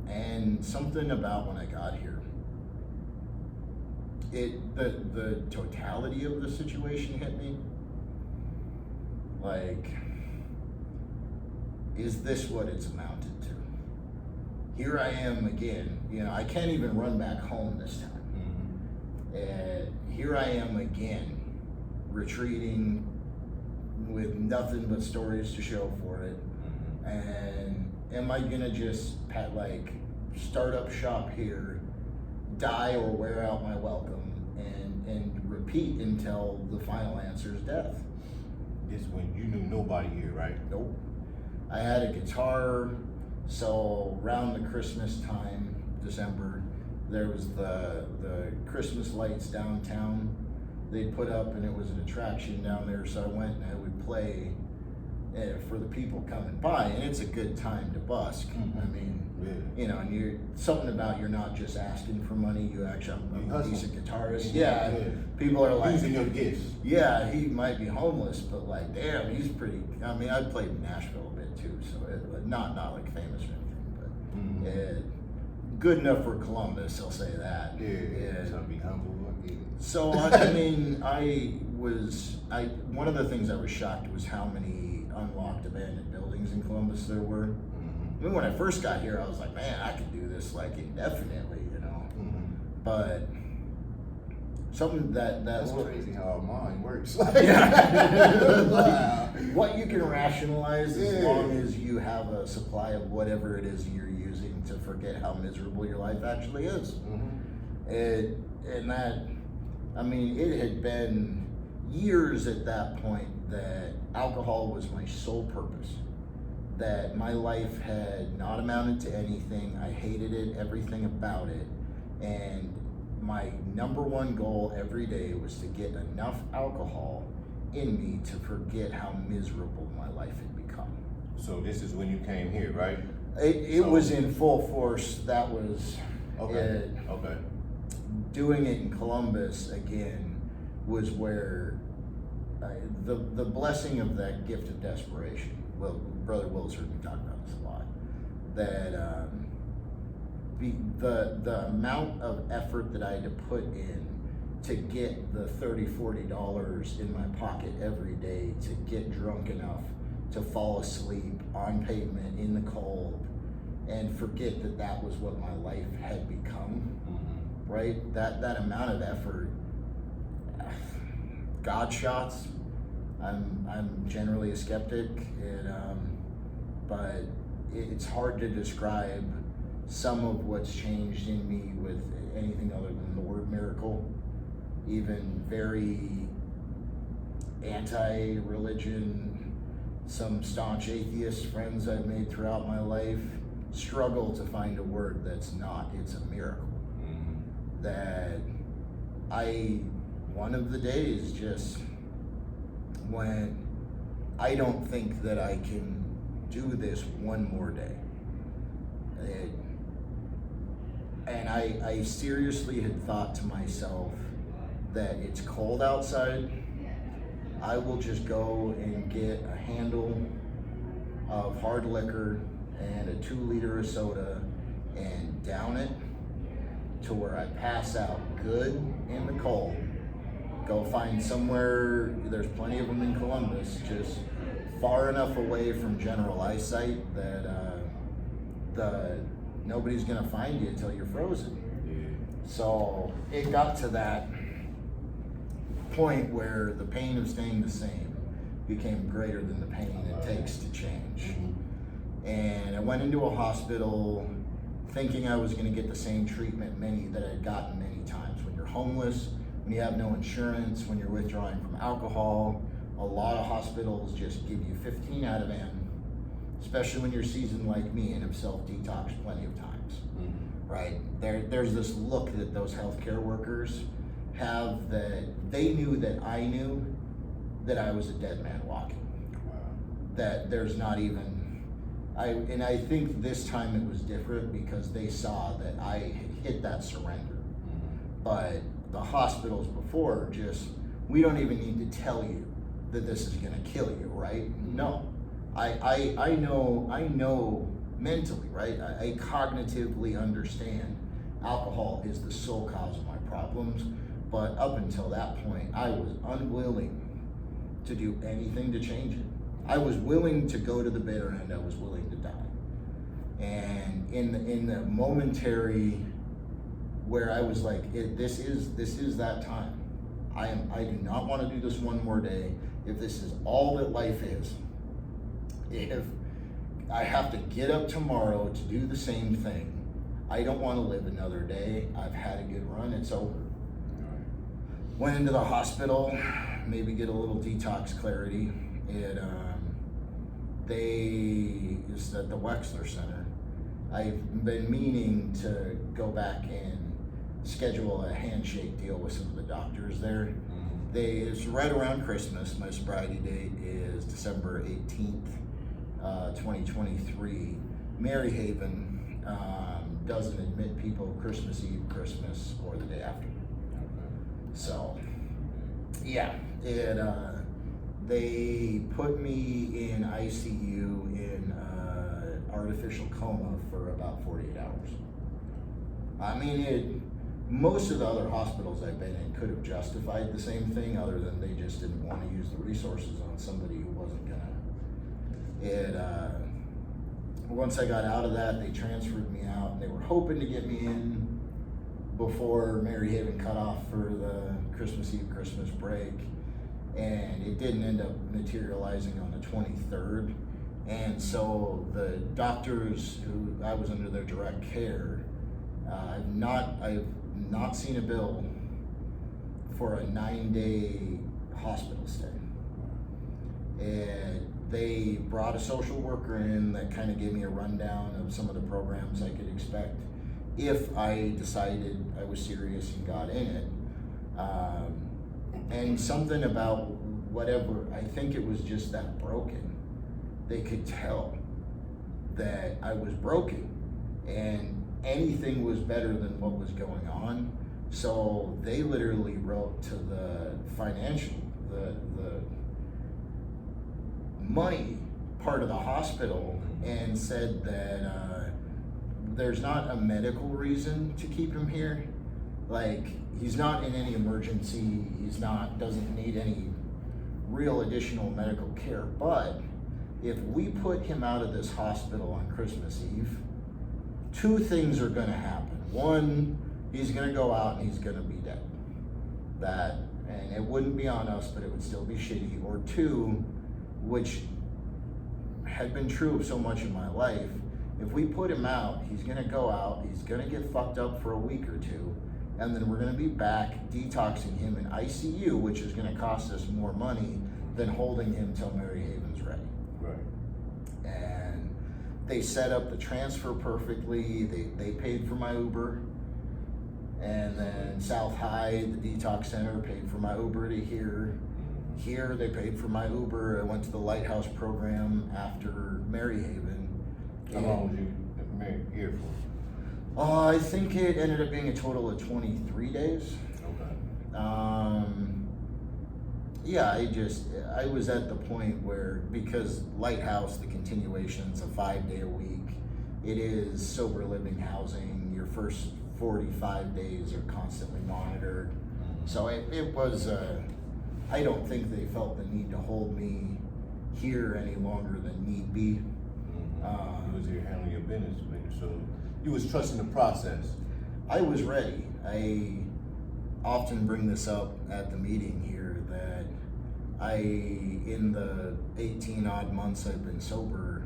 And something about when I got here, the totality of the situation hit me. Like, is this what it's amounted to? Here I am again, you know, I can't even run back home this time. Here I am again, retreating with nothing but stories to show for it. And am I gonna just start up shop here, die or wear out my welcome, and repeat until the final answer is death? This is when you knew nobody here, right? Nope. I had a guitar, so around the Christmas time, December, there was the Christmas lights downtown they'd put up, and it was an attraction down there, so I went and I would play for the people coming by, and it's a good time to busk. I mean, you know, and you're not just asking for money, you actually, I'm a decent guitarist. Yeah. People are like, using your gifts. Yeah, he might be homeless, but like, damn, he's pretty, I mean, I played in Nashville a bit too, so not like famous or anything, but good enough for Columbus, I'll say that. Yeah. Trying to be humble. So, I mean, one of the things I was shocked was how many unlocked abandoned buildings in Columbus there were. I mean, when I first got here, I was like, man, I could do this like indefinitely, you know. But something that's crazy how our mind works. Yeah. What you can rationalize as long as you have a supply of whatever it is you're using to forget how miserable your life actually is. And that, I mean, it had been years at that point that alcohol was my sole purpose. That my life had not amounted to anything. I hated it, everything about it. And my number one goal every day was to get enough alcohol in me to forget how miserable my life had become. So this is when you came here, right? It was in full force. That was okay. Doing it in Columbus again was where the blessing of that gift of desperation. Well, Brother Will's heard me talk about this a lot. That the amount of effort that I had to put in to get the $30-40 in my pocket every day to get drunk enough to fall asleep on pavement in the cold and forget that was what my life had become. Right? That amount of effort. God shots. I'm generally a skeptic, but it's hard to describe some of what's changed in me with anything other than the word miracle. Even very anti-religion, some staunch atheist friends I've made throughout my life struggle to find a word that's not, it's a miracle. That one of the days just when I don't think that I can do this one more day. And I seriously had thought to myself that it's cold outside. I will just go and get a handle of hard liquor and a 2 liter of soda and down it to where I pass out good in the cold. Go find somewhere, there's plenty of them in Columbus, just far enough away from general eyesight that nobody's gonna find you until you're frozen. Yeah. So it got to that point where the pain of staying the same became greater than the pain it takes to change. Mm-hmm. And I went into a hospital thinking I was gonna get the same treatment that I'd gotten many times. When you're homeless, when you have no insurance, when you're withdrawing from alcohol, a lot of hospitals just give you 15 out of N, especially when you're seasoned like me and have self-detoxed plenty of times, right? There's this look that those healthcare workers have that they knew that I knew that I was a dead man walking. Wow. That there's not even, and I think this time it was different because they saw that I hit that surrender. But the hospitals before we don't even need to tell you that this is gonna kill you, right? No, I know mentally, right? I cognitively understand alcohol is the sole cause of my problems, but up until that point, I was unwilling to do anything to change it. I was willing to go to the bitter end. I was willing to die. And in the momentary where I was like, this is that time. I do not want to do this one more day. If this is all that life is, if I have to get up tomorrow to do the same thing, I don't want to live another day. I've had a good run. It's over. Went into the hospital, maybe get a little detox clarity. It's at the Wexler Center. I've been meaning to go back and schedule a handshake deal with some of the doctors there. It's right around Christmas. My sobriety date is December 18th, 2023. Maryhaven doesn't admit people Christmas Eve, Christmas, or the day after. So, yeah, they put me in ICU in artificial coma for about 48 hours. I mean, most of the other hospitals I've been in could have justified the same thing, other than they just didn't want to use the resources on somebody who wasn't gonna. Once I got out of that, they transferred me out, and they were hoping to get me in before Maryhaven cut off for the Christmas Eve, Christmas break, and it didn't end up materializing on the 23rd. And so the doctors who I was under their direct care, I've not seen a bill for a 9-day hospital stay. And they brought a social worker in that kind of gave me a rundown of some of the programs I could expect if I decided I was serious and got in it. And something about whatever, I think it was just that broken. They could tell that I was broken and anything was better than what was going on. So they literally wrote to the financial, the money part of the hospital and said that there's not a medical reason to keep him here. Like, he's not in any emergency, doesn't need any real additional medical care. But if we put him out of this hospital on Christmas Eve, two things are gonna happen. One, he's gonna go out and he's gonna be dead. And it wouldn't be on us, but it would still be shitty. Or two, which had been true of so much of my life, if we put him out, he's gonna go out, he's gonna get fucked up for a week or two, and then we're gonna be back detoxing him in ICU, which is gonna cost us more money than holding him till Maryhaven's ready. Right. And they set up the transfer perfectly. They paid for my Uber. And then South High, the detox center, paid for my Uber to here. Here, they paid for my Uber. I went to the Lighthouse program after Maryhaven. How long was you here for? I think it ended up being a total of 23 days. Okay. Yeah, I was at the point where, because Lighthouse, the continuation's a 5-day a week, it is sober living housing. Your first 45 days are constantly monitored. So it was, I don't think they felt the need to hold me here any longer than need be. You was here handling your business, making sure you was trusting the process. I was ready. I often bring this up at the meeting here that in the 18 odd months I've been sober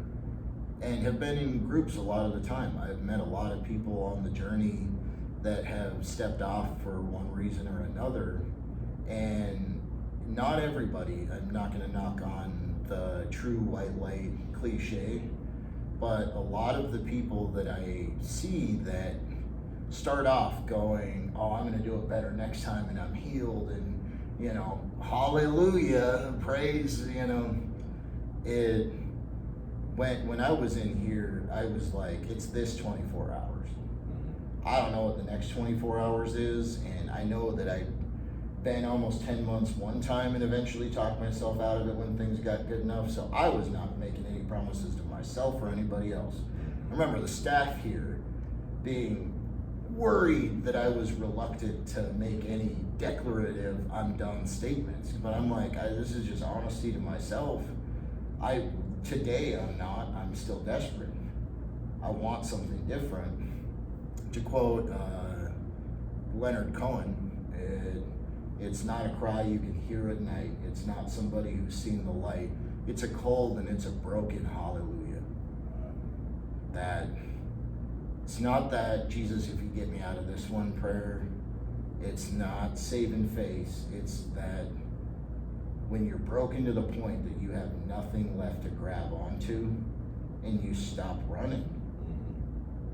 and have been in groups a lot of the time, I've met a lot of people on the journey that have stepped off for one reason or another. And not everybody, I'm not gonna knock on the true white light cliche, but a lot of the people that I see that start off going, oh, I'm gonna do it better next time and I'm healed and, you know, hallelujah, praise, you know, it, when I was in here, I was like, it's this 24 hours. I don't know what the next 24 hours is, and I know that I've been almost 10 months one time and eventually talked myself out of it when things got good enough, so I was not making any promises to myself or anybody else. I remember the staff here being worried that I was reluctant to make any declarative I'm done statements, but I'm like, this is just honesty to myself. Today I'm not, I'm still desperate. I want something different. To quote Leonard Cohen, it's not a cry you can hear at night. It's not somebody who's seen the light. It's a cold and it's a broken hallelujah. That it's not that, Jesus, if you get me out of this one prayer, it's not saving face. It's that when you're broken to the point that you have nothing left to grab onto and you stop running.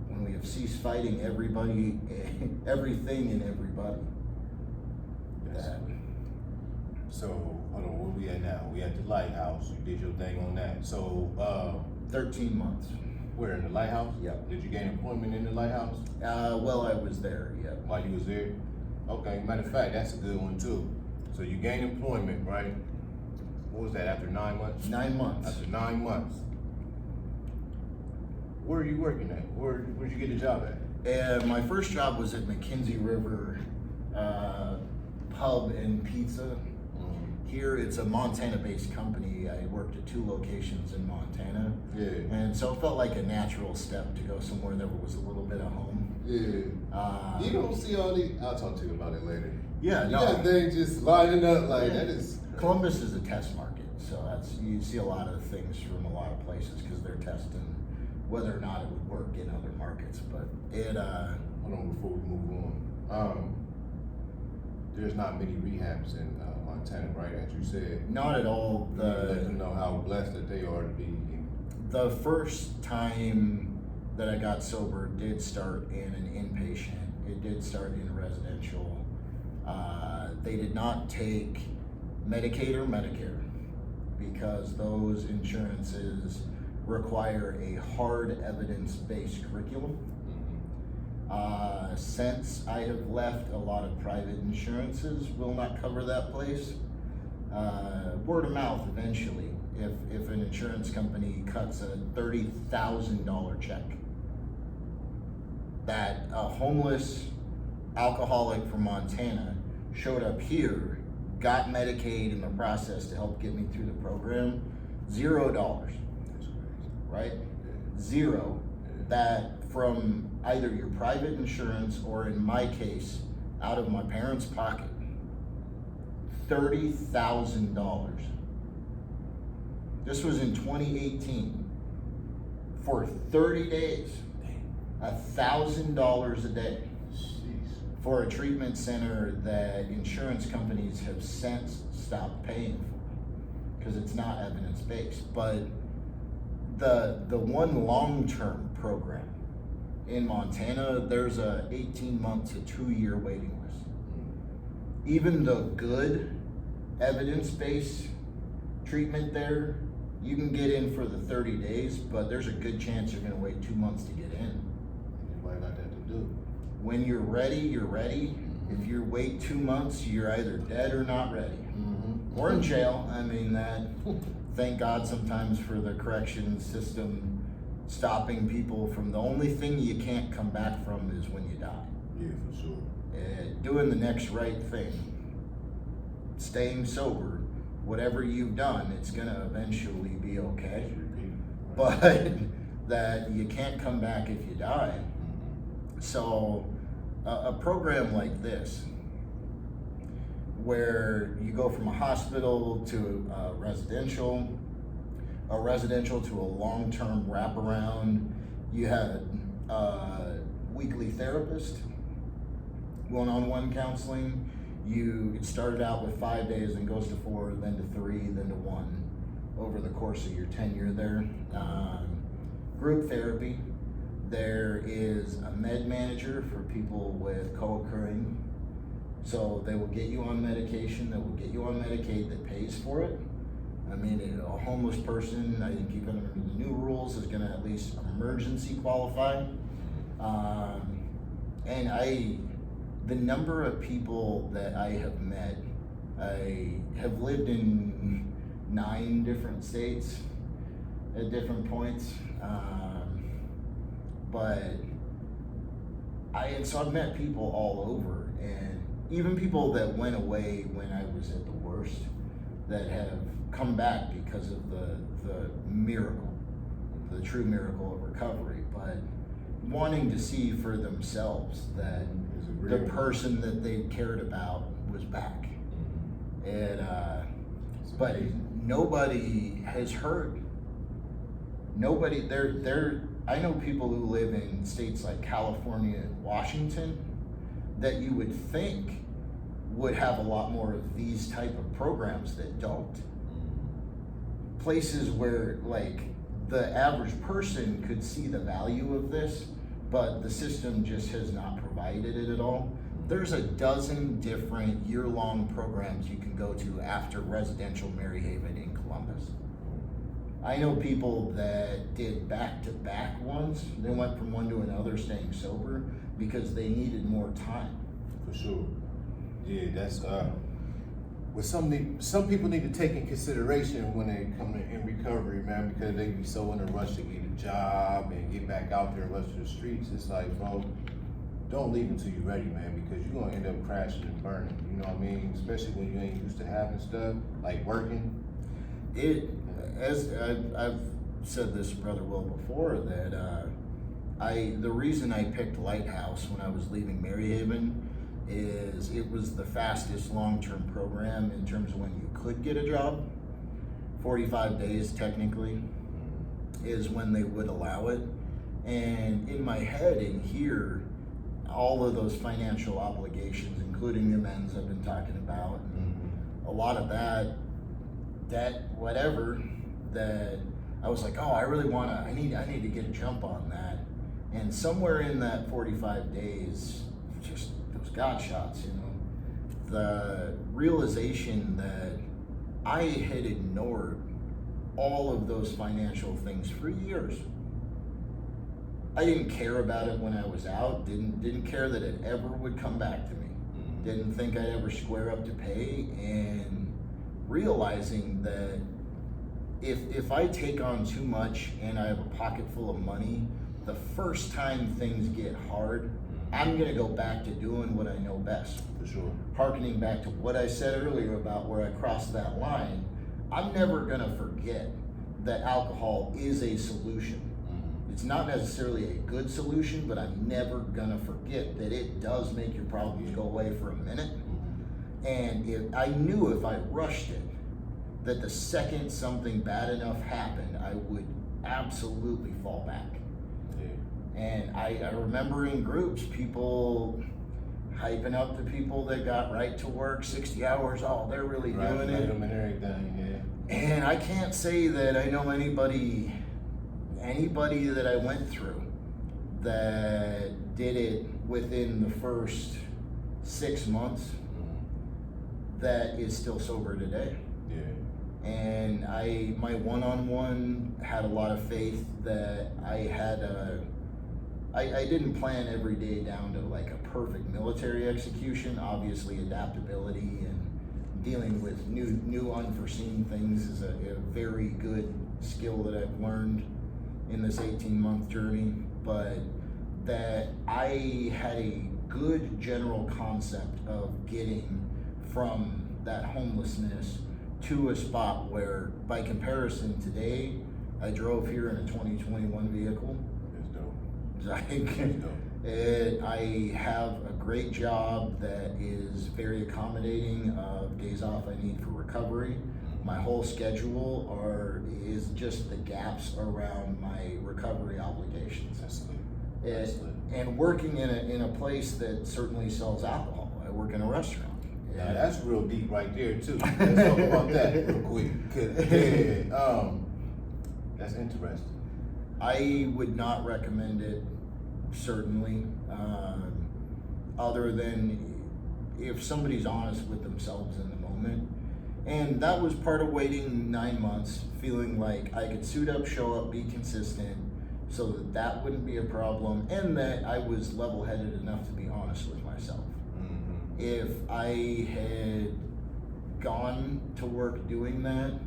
When we have ceased fighting everybody, everything and everybody. That. So, hold on, where we at now? We at the Lighthouse. You did your thing on that. So, 13 months. Where, in the Lighthouse? Yep. Did you gain employment in the Lighthouse? Well, I was there, yeah. While you was there? Okay, matter of fact, that's a good one too. So you gained employment, right? What was that, after 9 months? 9 months. After 9 months. Where are you working at? Where'd you get the job at? My first job was at McKenzie River Pub and Pizza. Here, it's a Montana-based company. I worked at 2 locations in Montana. Yeah. And so it felt like a natural step to go somewhere that was a little bit of home. Yeah. You don't see all these, I'll talk to you about it later. Yeah, You no. got things just lining up like that is. Columbus is a test market, so you see a lot of things from a lot of places because they're testing whether or not it would work in other markets. But Hold on before we move on. There's not many rehabs in Montana, right? As you said. not at all. Let them know how blessed that they are to be. The first time that I got sober did start in an inpatient. It did start in residential. They did not take Medicaid or Medicare because those insurances require a hard evidence-based curriculum. Since I have left, a lot of private insurances will not cover that place. Word of mouth eventually. If an insurance company cuts a $30,000 check, that a homeless alcoholic from Montana showed up here, got Medicaid in the process to help get me through the program, $0, right? Zero. That from either your private insurance or in my case, out of my parents' pocket, $30,000. This was in 2018. For 30 days, $1,000 a day for a treatment center that insurance companies have since stopped paying for because it's not evidence-based. But the one long-term program in Montana, there's a 18-month to 2-year waiting list. Even the good evidence-based treatment there, you can get in for the 30 days, but there's a good chance you're gonna wait 2 months to get in. Anybody got that to do? When you're ready, you're ready. If you wait 2 months, you're either dead or not ready. Or in jail. I mean, that, thank God sometimes for the correction system stopping people from, the only thing you can't come back from is when you die. Yeah, for sure. Doing the next right thing, staying sober, whatever you've done, it's gonna eventually be okay. But that you can't come back if you die. So a program like this, where you go from a hospital to a residential to a long-term wraparound, you had a weekly therapist, one-on-one counseling. It started out with 5 days and goes to 4, then to 3, then to 1 over the course of your tenure there. Group therapy. There is a med manager for people with co-occurring. So they will get you on medication, that will get you on Medicaid that pays for it. I mean, a homeless person, I think even under the new rules, is gonna at least emergency qualify. And the number of people that I have met, I have lived in 9 different states at different points. So I've met people all over, and even people that went away when I was at the worst, that have come back because of the miracle, the true miracle of recovery, but wanting to see for themselves that the person that they cared about was back. And but nobody has heard. Nobody, I know people who live in states like California and Washington that you would think would have a lot more of these type of programs that don't. Places where like the average person could see the value of this, but the system just has not provided it at all. There's a dozen different year-long programs you can go to after residential Maryhaven in Columbus. I know people that did back-to-back ones. They went from one to another staying sober because they needed more time. For sure. Yeah, that's what some people need to take in consideration when they come in recovery, man, because they be so in a rush to get a job and get back out there and rush to the streets. It's like, bro, don't leave until you're ready, man, because you're gonna end up crashing and burning. You know what I mean? Especially when you ain't used to having stuff like working. As I've said this to Brother Will before, that the reason I picked Lighthouse when I was leaving Maryhaven is it was the fastest long-term program in terms of when you could get a job. 45 days technically is when they would allow it. And in my head in here, all of those financial obligations, including the amends I've been talking about, and a lot of that whatever, that I was like, oh, I need to get a jump on that. And somewhere in that 45 days, just those God shots, you know, the realization that I had ignored all of those financial things for years. I didn't care about it when I was out, didn't care that it ever would come back to me. Didn't think I'd ever square up to pay, and realizing that if I take on too much and I have a pocket full of money, the first time things get hard, I'm gonna go back to doing what I know best. For sure. Harkening back to what I said earlier about where I crossed that line, I'm never gonna forget that alcohol is a solution. It's not necessarily a good solution, but I'm never gonna forget that it does make your problems go away for a minute. And I knew if I rushed it, that the second something bad enough happened, I would absolutely fall back. Yeah. And I remember in groups, people hyping up the people that got right to work, 60 hours, oh, they're really doing it. And everything, yeah. And I can't say that I know anybody that I went through that did it within the first 6 months that is still sober today. Yeah. And my one-on-one had a lot of faith that I didn't plan every day down to like a perfect military execution. Obviously adaptability and dealing with new unforeseen things is a very good skill that I've learned in this 18-month journey, but that I had a good general concept of getting from that homelessness to a spot where, by comparison today, I drove here in a 2021 vehicle. That's dope. Like, That's dope. I have a great job that is very accommodating of days off I need for recovery. My whole schedule is just the gaps around my recovery obligations. That's lit. That's lit. And working in a place that certainly sells alcohol. I work in a restaurant. Now that's real deep right there too. Let's talk about that real quick. 'Cause, that's interesting. I would not recommend it, certainly, other than if somebody's honest with themselves in the moment. And that was part of waiting 9 months, feeling like I could suit up, show up, be consistent, so that that wouldn't be a problem, and that I was level-headed enough to be honest with myself. Mm-hmm. If I had gone to work doing that,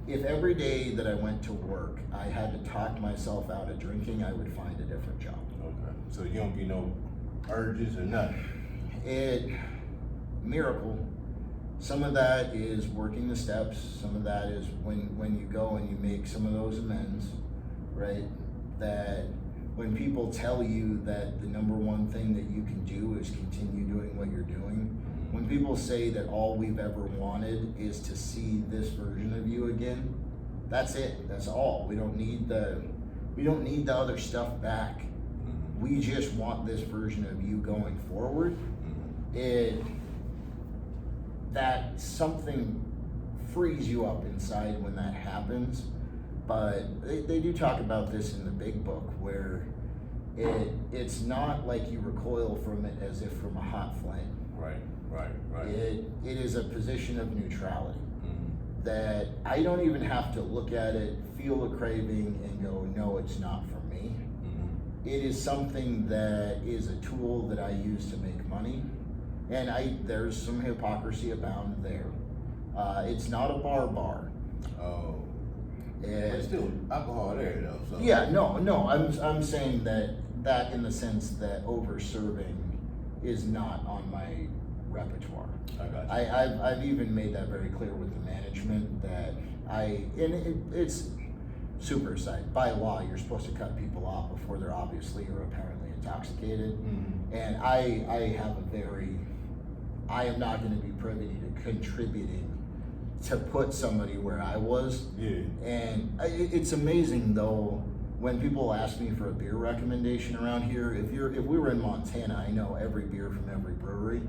if every day that I went to work, I had to talk myself out of drinking, I would find a different job. Okay. So you don't get no urges or nothing. Miracle. Some of that is working the steps. Some of that is when you go and you make some of those amends, right? That when people tell you that the number one thing that you can do is continue doing what you're doing, when people say that all we've ever wanted is to see this version of you again, that's it. That's all. We don't need the other stuff back. We just want this version of you going forward. That something frees you up inside when that happens. But they do talk about this in the big book, where it's not like you recoil from it as if from a hot flame. Right. It is a position of neutrality. That I don't even have to look at it, feel a craving, and go, no, it's not for me. It is something that is a tool that I use to make money. And there's some hypocrisy abound there. It's not a bar. Oh. There's still alcohol there though. So. Yeah, no. I'm saying that in the sense that over serving is not on my repertoire. I got you. I've even made that very clear with the management that it's super side. By law, you're supposed to cut people off before they're obviously or apparently intoxicated. And I am not going to be privy to contributing to put somebody where I was. Yeah. And it's amazing though, when people ask me for a beer recommendation around here, if we were in Montana, I know every beer from every brewery.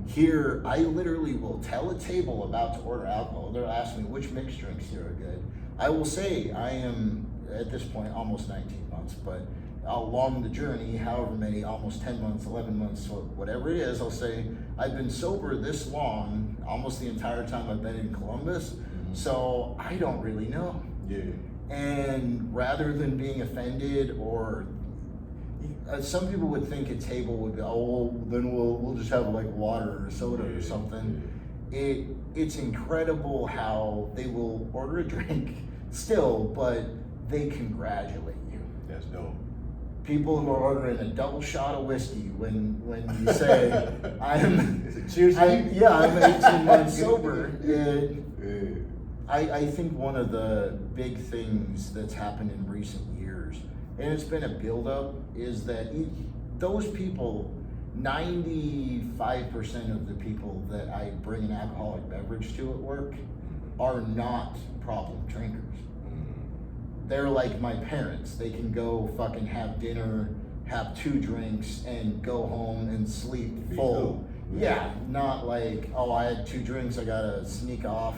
Here, I literally will tell a table about to order alcohol. They'll ask me which mixed drinks here are good. I will say I am, at this point, almost 19 months, but along the journey, however many, almost 10 months, 11 months, whatever it is, I'll say, I've been sober this long, almost the entire time I've been in Columbus, so I don't really know. Yeah. And rather than being offended, or some people would think a table would go, oh, then we'll just have like water or soda or something. It's incredible how they will order a drink still, but they congratulate you. That's dope. People who are ordering a double shot of whiskey when you say It's a cheers to you. I'm 18 months sober. I think one of the big things that's happened in recent years, and it's been a buildup, is that those people, 95% of the people that I bring an alcoholic beverage to at work are not problem drinkers. They're like my parents. They can go fucking have dinner, have 2 drinks, and go home and sleep full. Yeah, not like, oh, I had 2 drinks, I gotta sneak off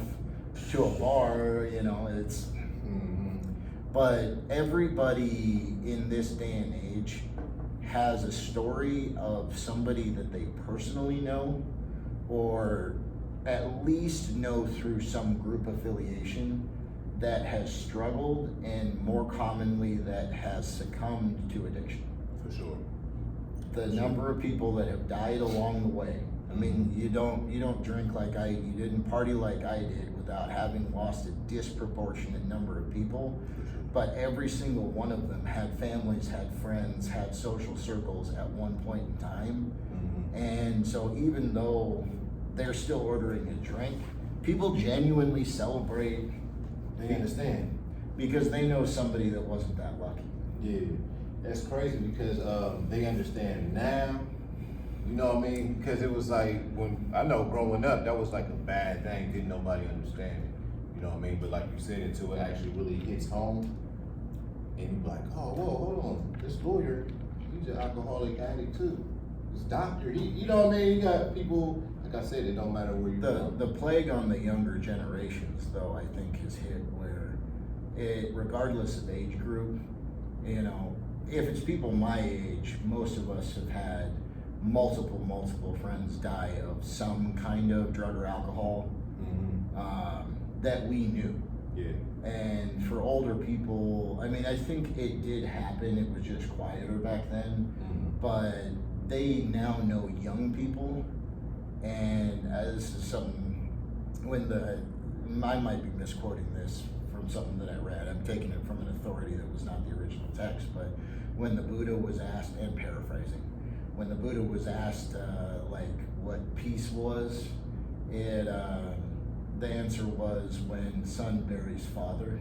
to a bar, it's. But everybody in this day and age has a story of somebody that they personally know, or at least know through some group affiliation, that has struggled, and more commonly that has succumbed to addiction. For sure. The number of people that have died along the way. I mean, you don't drink like you didn't party like I did without having lost a disproportionate number of people. But every single one of them had families, had friends, had social circles at one point in time. And so even though they're still ordering a drink, people genuinely celebrate. They understand. because they know somebody that wasn't that lucky. Yeah, that's crazy because they understand now. You know what I mean? Because it was like when I know growing up, that was like a bad thing. Didn't nobody understand it. You know what I mean? But like you said, until it actually really hits home, and you be like, oh, whoa, hold on, this lawyer, he's an alcoholic addict too. This doctor, you know what I mean? You got people, like I said, it don't matter where you're from. The plague on the younger generations, though, I think has hit where it, regardless of age group, you know, if it's people my age, most of us have had multiple friends die of some kind of drug or alcohol that we knew. Yeah. And for older people, I mean, I think it did happen. It was just quieter back then. But they now know young people, and this is something I might be misquoting this from something that I read. I'm taking it from an authority that was not the original text, but when the Buddha was asked, and paraphrasing, when the Buddha was asked like what peace was, the answer was when son buries father,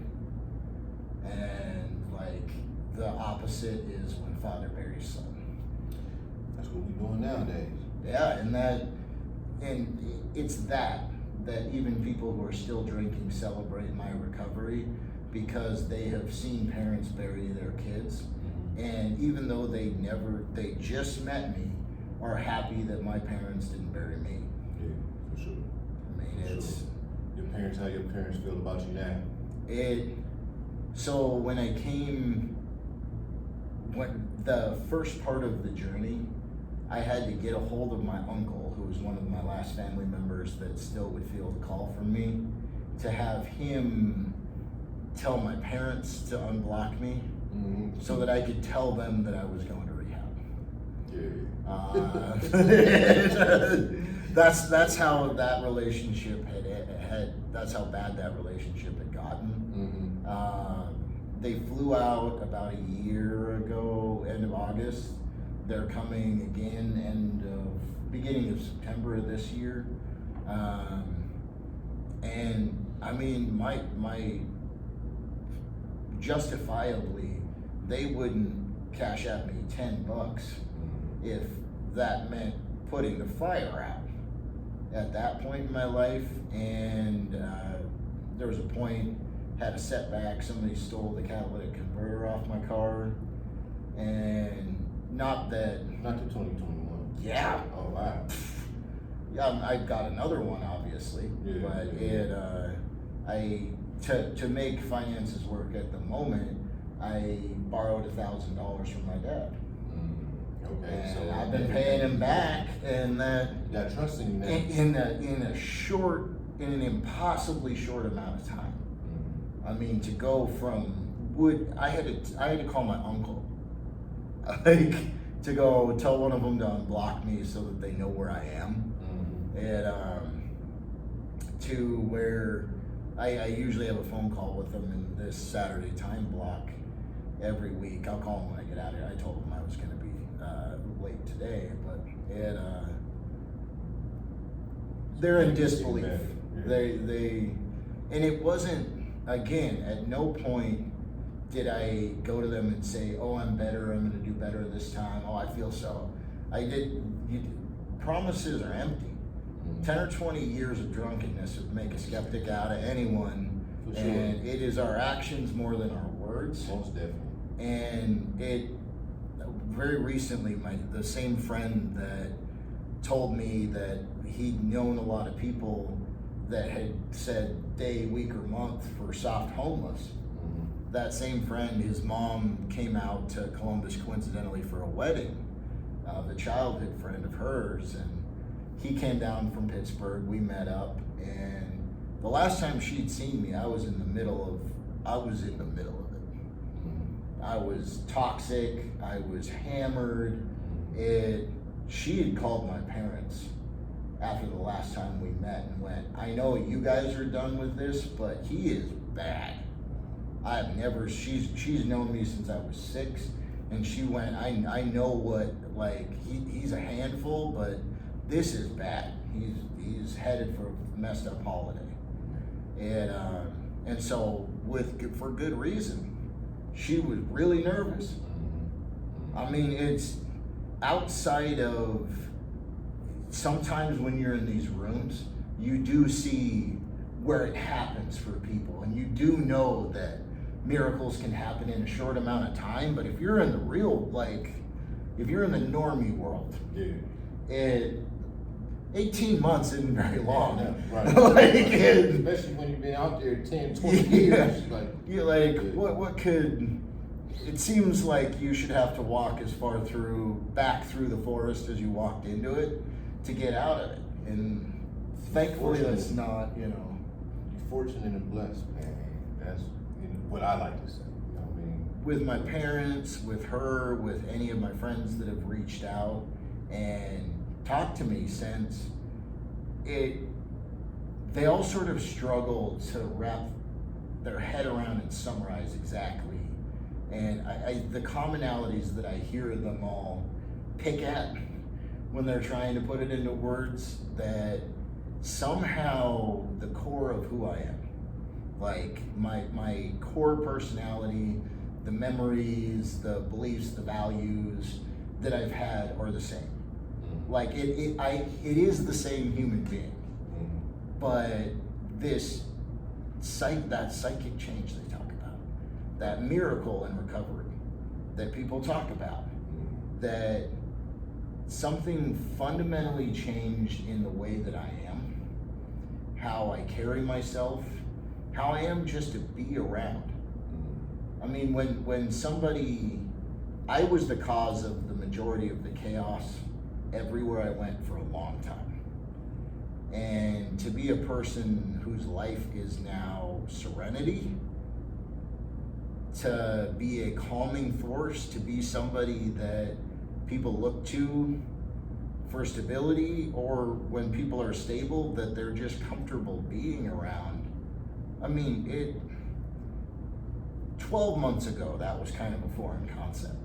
and like the opposite is when father buries son. That's what we're doing nowadays. Yeah, and it's that even people who are still drinking celebrate my recovery because they have seen parents bury their kids, and even though they just met me, are happy that my parents didn't bury me. Yeah, for sure. I mean, it's how your parents feel about you now? So when the first part of the journey, I had to get a hold of my uncle, who was one of my last family members that still would feel the call from me, to have him tell my parents to unblock me so that I could tell them that I was going to rehab. That's how that relationship that's how bad that relationship had gotten. They flew out about a year ago, end of August. They're coming again beginning of September of this year. And I mean, my justifiably, they wouldn't cash at me $10 if that meant putting the fire out at that point in my life. And there was a point, had a setback, somebody stole the catalytic converter off my car, and not the 2021. Yeah. Oh wow. Yeah, I got another one, obviously, but to make finances work at the moment, I borrowed $1,000 from my dad. Okay, and so I've been paying him back, and you got trust in you now. in an impossibly short amount of time. I mean, to go from I had to call my uncle, like, to go tell one of them to unblock me so that they know where I am, and to where I usually have a phone call with them in this Saturday time block every week. I'll call them when I get out of here. I told them I was going to be late today, but they're in disbelief. And it wasn't, again, at no point did I go to them and say, oh, I'm better, I'm going to do better this time, oh, I feel so. Promises are empty. 10 or 20 years of drunkenness would make a skeptic out of anyone. For sure. And it is our actions more than our words. Most definitely. And very recently, the same friend that told me that he'd known a lot of people that had said day, week, or month for soft homeless. That same friend, his mom came out to Columbus coincidentally for a wedding of a childhood friend of hers, and he came down from Pittsburgh. We met up, and the last time she'd seen me, I was in the middle of it. I was toxic, I was hammered. She had called my parents after the last time we met and went, I know you guys are done with this, but he is bad. She's known me since I was 6, and she went, I know what, like, he's a handful, but this is bad. He's headed for a messed up holiday. And so for good reason, she was really nervous. I mean, it's outside of, sometimes when you're in these rooms, you do see where it happens for people, and you do know that miracles can happen in a short amount of time. But if you're in the real, like, if you're in the normie world, Yeah. 18 months isn't very long. Yeah, right. Especially when you've been out there 10, 20 years. Like, you're like, what could, it seems like you should have to walk as far back through the forest as you walked into it to get out of it. And thankfully that's not, You're fortunate and blessed, man. That's what I like to say. You know what I mean? With my parents, with her, with any of my friends that have reached out and talked to me since, they all sort of struggle to wrap their head around and summarize exactly. And the commonalities that I hear them all pick at when they're trying to put it into words, that somehow the core of who I am, like my core personality, the memories, the beliefs, the values that I've had are the same. Like it is the same human being, but that psychic change they talk about, that miracle in recovery that people talk about, that something fundamentally changed in the way that I am, how I carry myself, how I am just to be around. I mean, when somebody, I was the cause of the majority of the chaos everywhere I went for a long time. And to be a person whose life is now serenity, to be a calming force, to be somebody that people look to for stability, or when people are stable, that they're just comfortable being around. I mean, 12 months ago, that was kind of a foreign concept.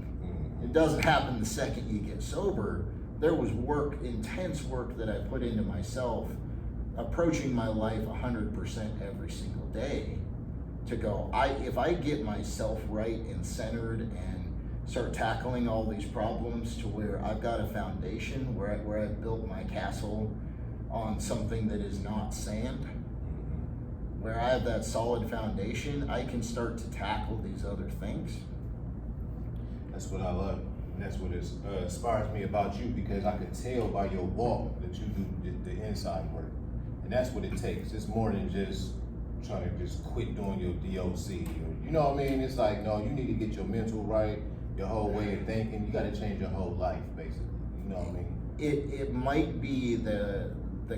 It doesn't happen the second you get sober. There was intense work that I put into myself, approaching my life 100% every single day, to go, if I get myself right and centered and start tackling all these problems to where I've got a foundation, where I've built my castle on something that is not sand, where I have that solid foundation, I can start to tackle these other things. That's what I love. And that's what inspires me about you, because I can tell by your walk that you do the inside work. And that's what it takes. It's more than just trying to just quit doing your DOC. Or, you know what I mean? It's like, no, you need to get your mental right, your whole way of thinking. You got to change your whole life, basically. You know what I mean? It might be the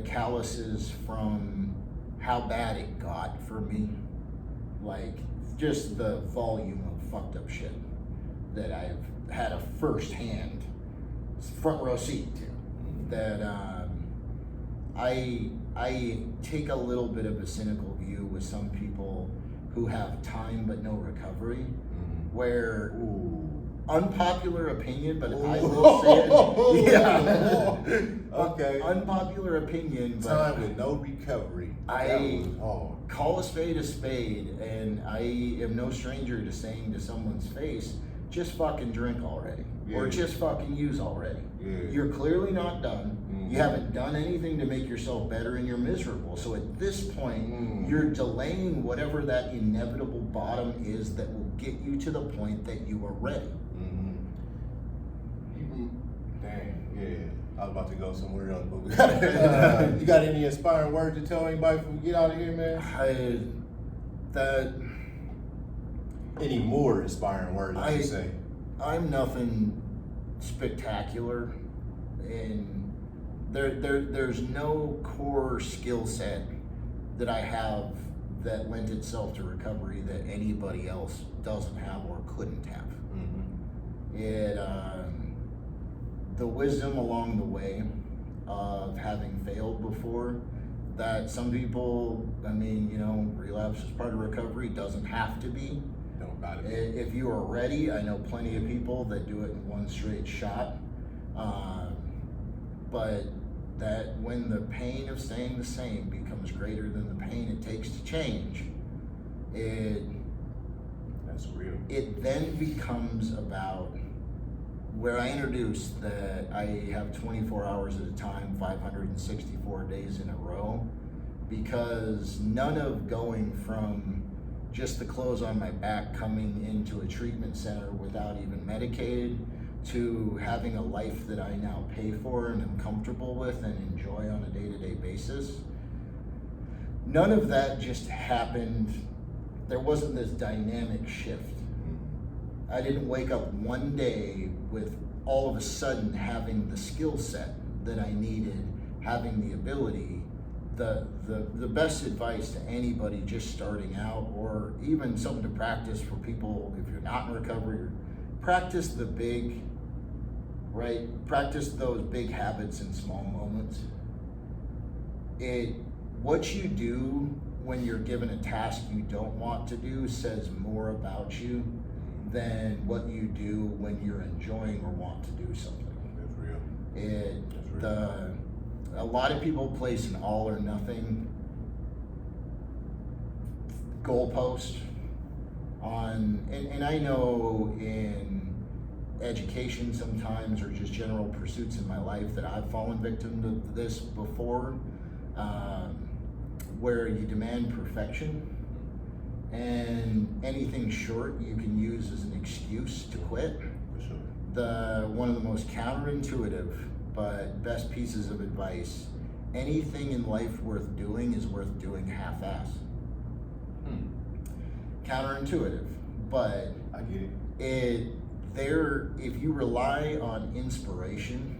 calluses from how bad it got for me. Like, just the volume of fucked up shit that I've had a first-hand front row seat to, that I take a little bit of a cynical view with some people who have time but no recovery, where unpopular opinion, but I will say it. Yeah. Okay. Unpopular opinion, but time with no recovery. That was hard. Call a spade, and I am no stranger to saying to someone's face, just fucking drink already. Yeah. Or just fucking use already. Yeah. You're clearly not done. You haven't done anything to make yourself better, and you're miserable. So at this point, you're delaying whatever that inevitable bottom is that will get you to the point that you are ready. Damn, yeah. I was about to go somewhere else, but we got you got any inspiring words to tell anybody before we get out of here, man? Any more inspiring words you say? I'm nothing spectacular, and there's no core skill set that I have that lent itself to recovery that anybody else doesn't have or couldn't have. The wisdom along the way of having failed before, that some people, I mean, relapse is part of recovery, doesn't have to be. Don't gotta be. If you are ready, I know plenty of people that do it in one straight shot. But that when the pain of staying the same becomes greater than the pain it takes to change, That's real. It then becomes about where I introduced that I have 24 hours at a time, 564 days in a row, because none of going from just the clothes on my back coming into a treatment center without even medicated to having a life that I now pay for and am comfortable with and enjoy on a day-to-day basis. None of that just happened. There wasn't this dynamic shift. I didn't wake up one day with all of a sudden having the skill set that I needed, having the ability. The best advice to anybody just starting out, or even something to practice for people if you're not in recovery, practice the big, right? Practice those big habits in small moments. What you do when you're given a task you don't want to do says more about you than what you do when you're enjoying or want to do something. That's real. A lot of people place an all or nothing goalpost on, and I know in education sometimes, or just general pursuits in my life, that I've fallen victim to this before, where you demand perfection, and anything short you can use as an excuse to quit. For sure. One of the most counterintuitive but best pieces of advice: anything in life worth doing is worth doing half-ass. Counterintuitive, but I get it. If you rely on inspiration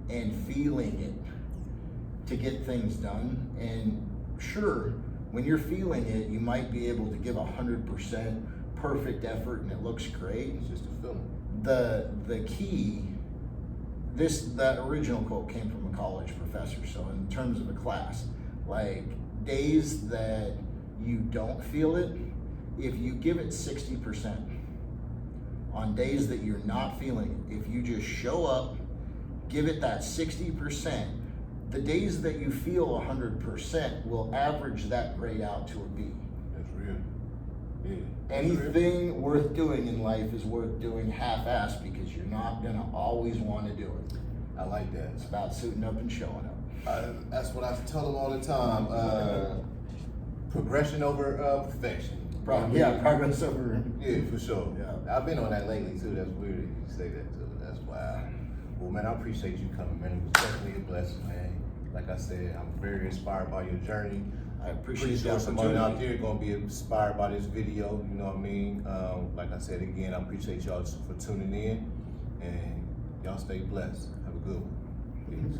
and feeling it to get things done, and sure, when you're feeling it, you might be able to give 100% perfect effort and it looks great. It's just a feeling. The key, that original quote came from a college professor, so in terms of a class, like days that you don't feel it, if you give it 60%, on days that you're not feeling it, if you just show up, give it that 60%, the days that you feel 100% will average that grade out to a B. That's real. Yeah. Anything worth doing in life is worth doing half-assed, because you're not gonna always want to do it. I like that. It's about suiting up and showing up. That's what I tell them all the time. Progression over perfection. Progress over. Yeah, for sure. Yeah. I've been on that lately too. That's weird that you say that too. That's why. Well, man, I appreciate you coming, man. It was definitely a blessing, man. Like I said, I'm very inspired by your journey. I appreciate Pretty the sure somebody out opportunity. there gonna be inspired by this video. You know what I mean? Like I said again, I appreciate y'all for tuning in, and y'all stay blessed. Have a good one. Peace.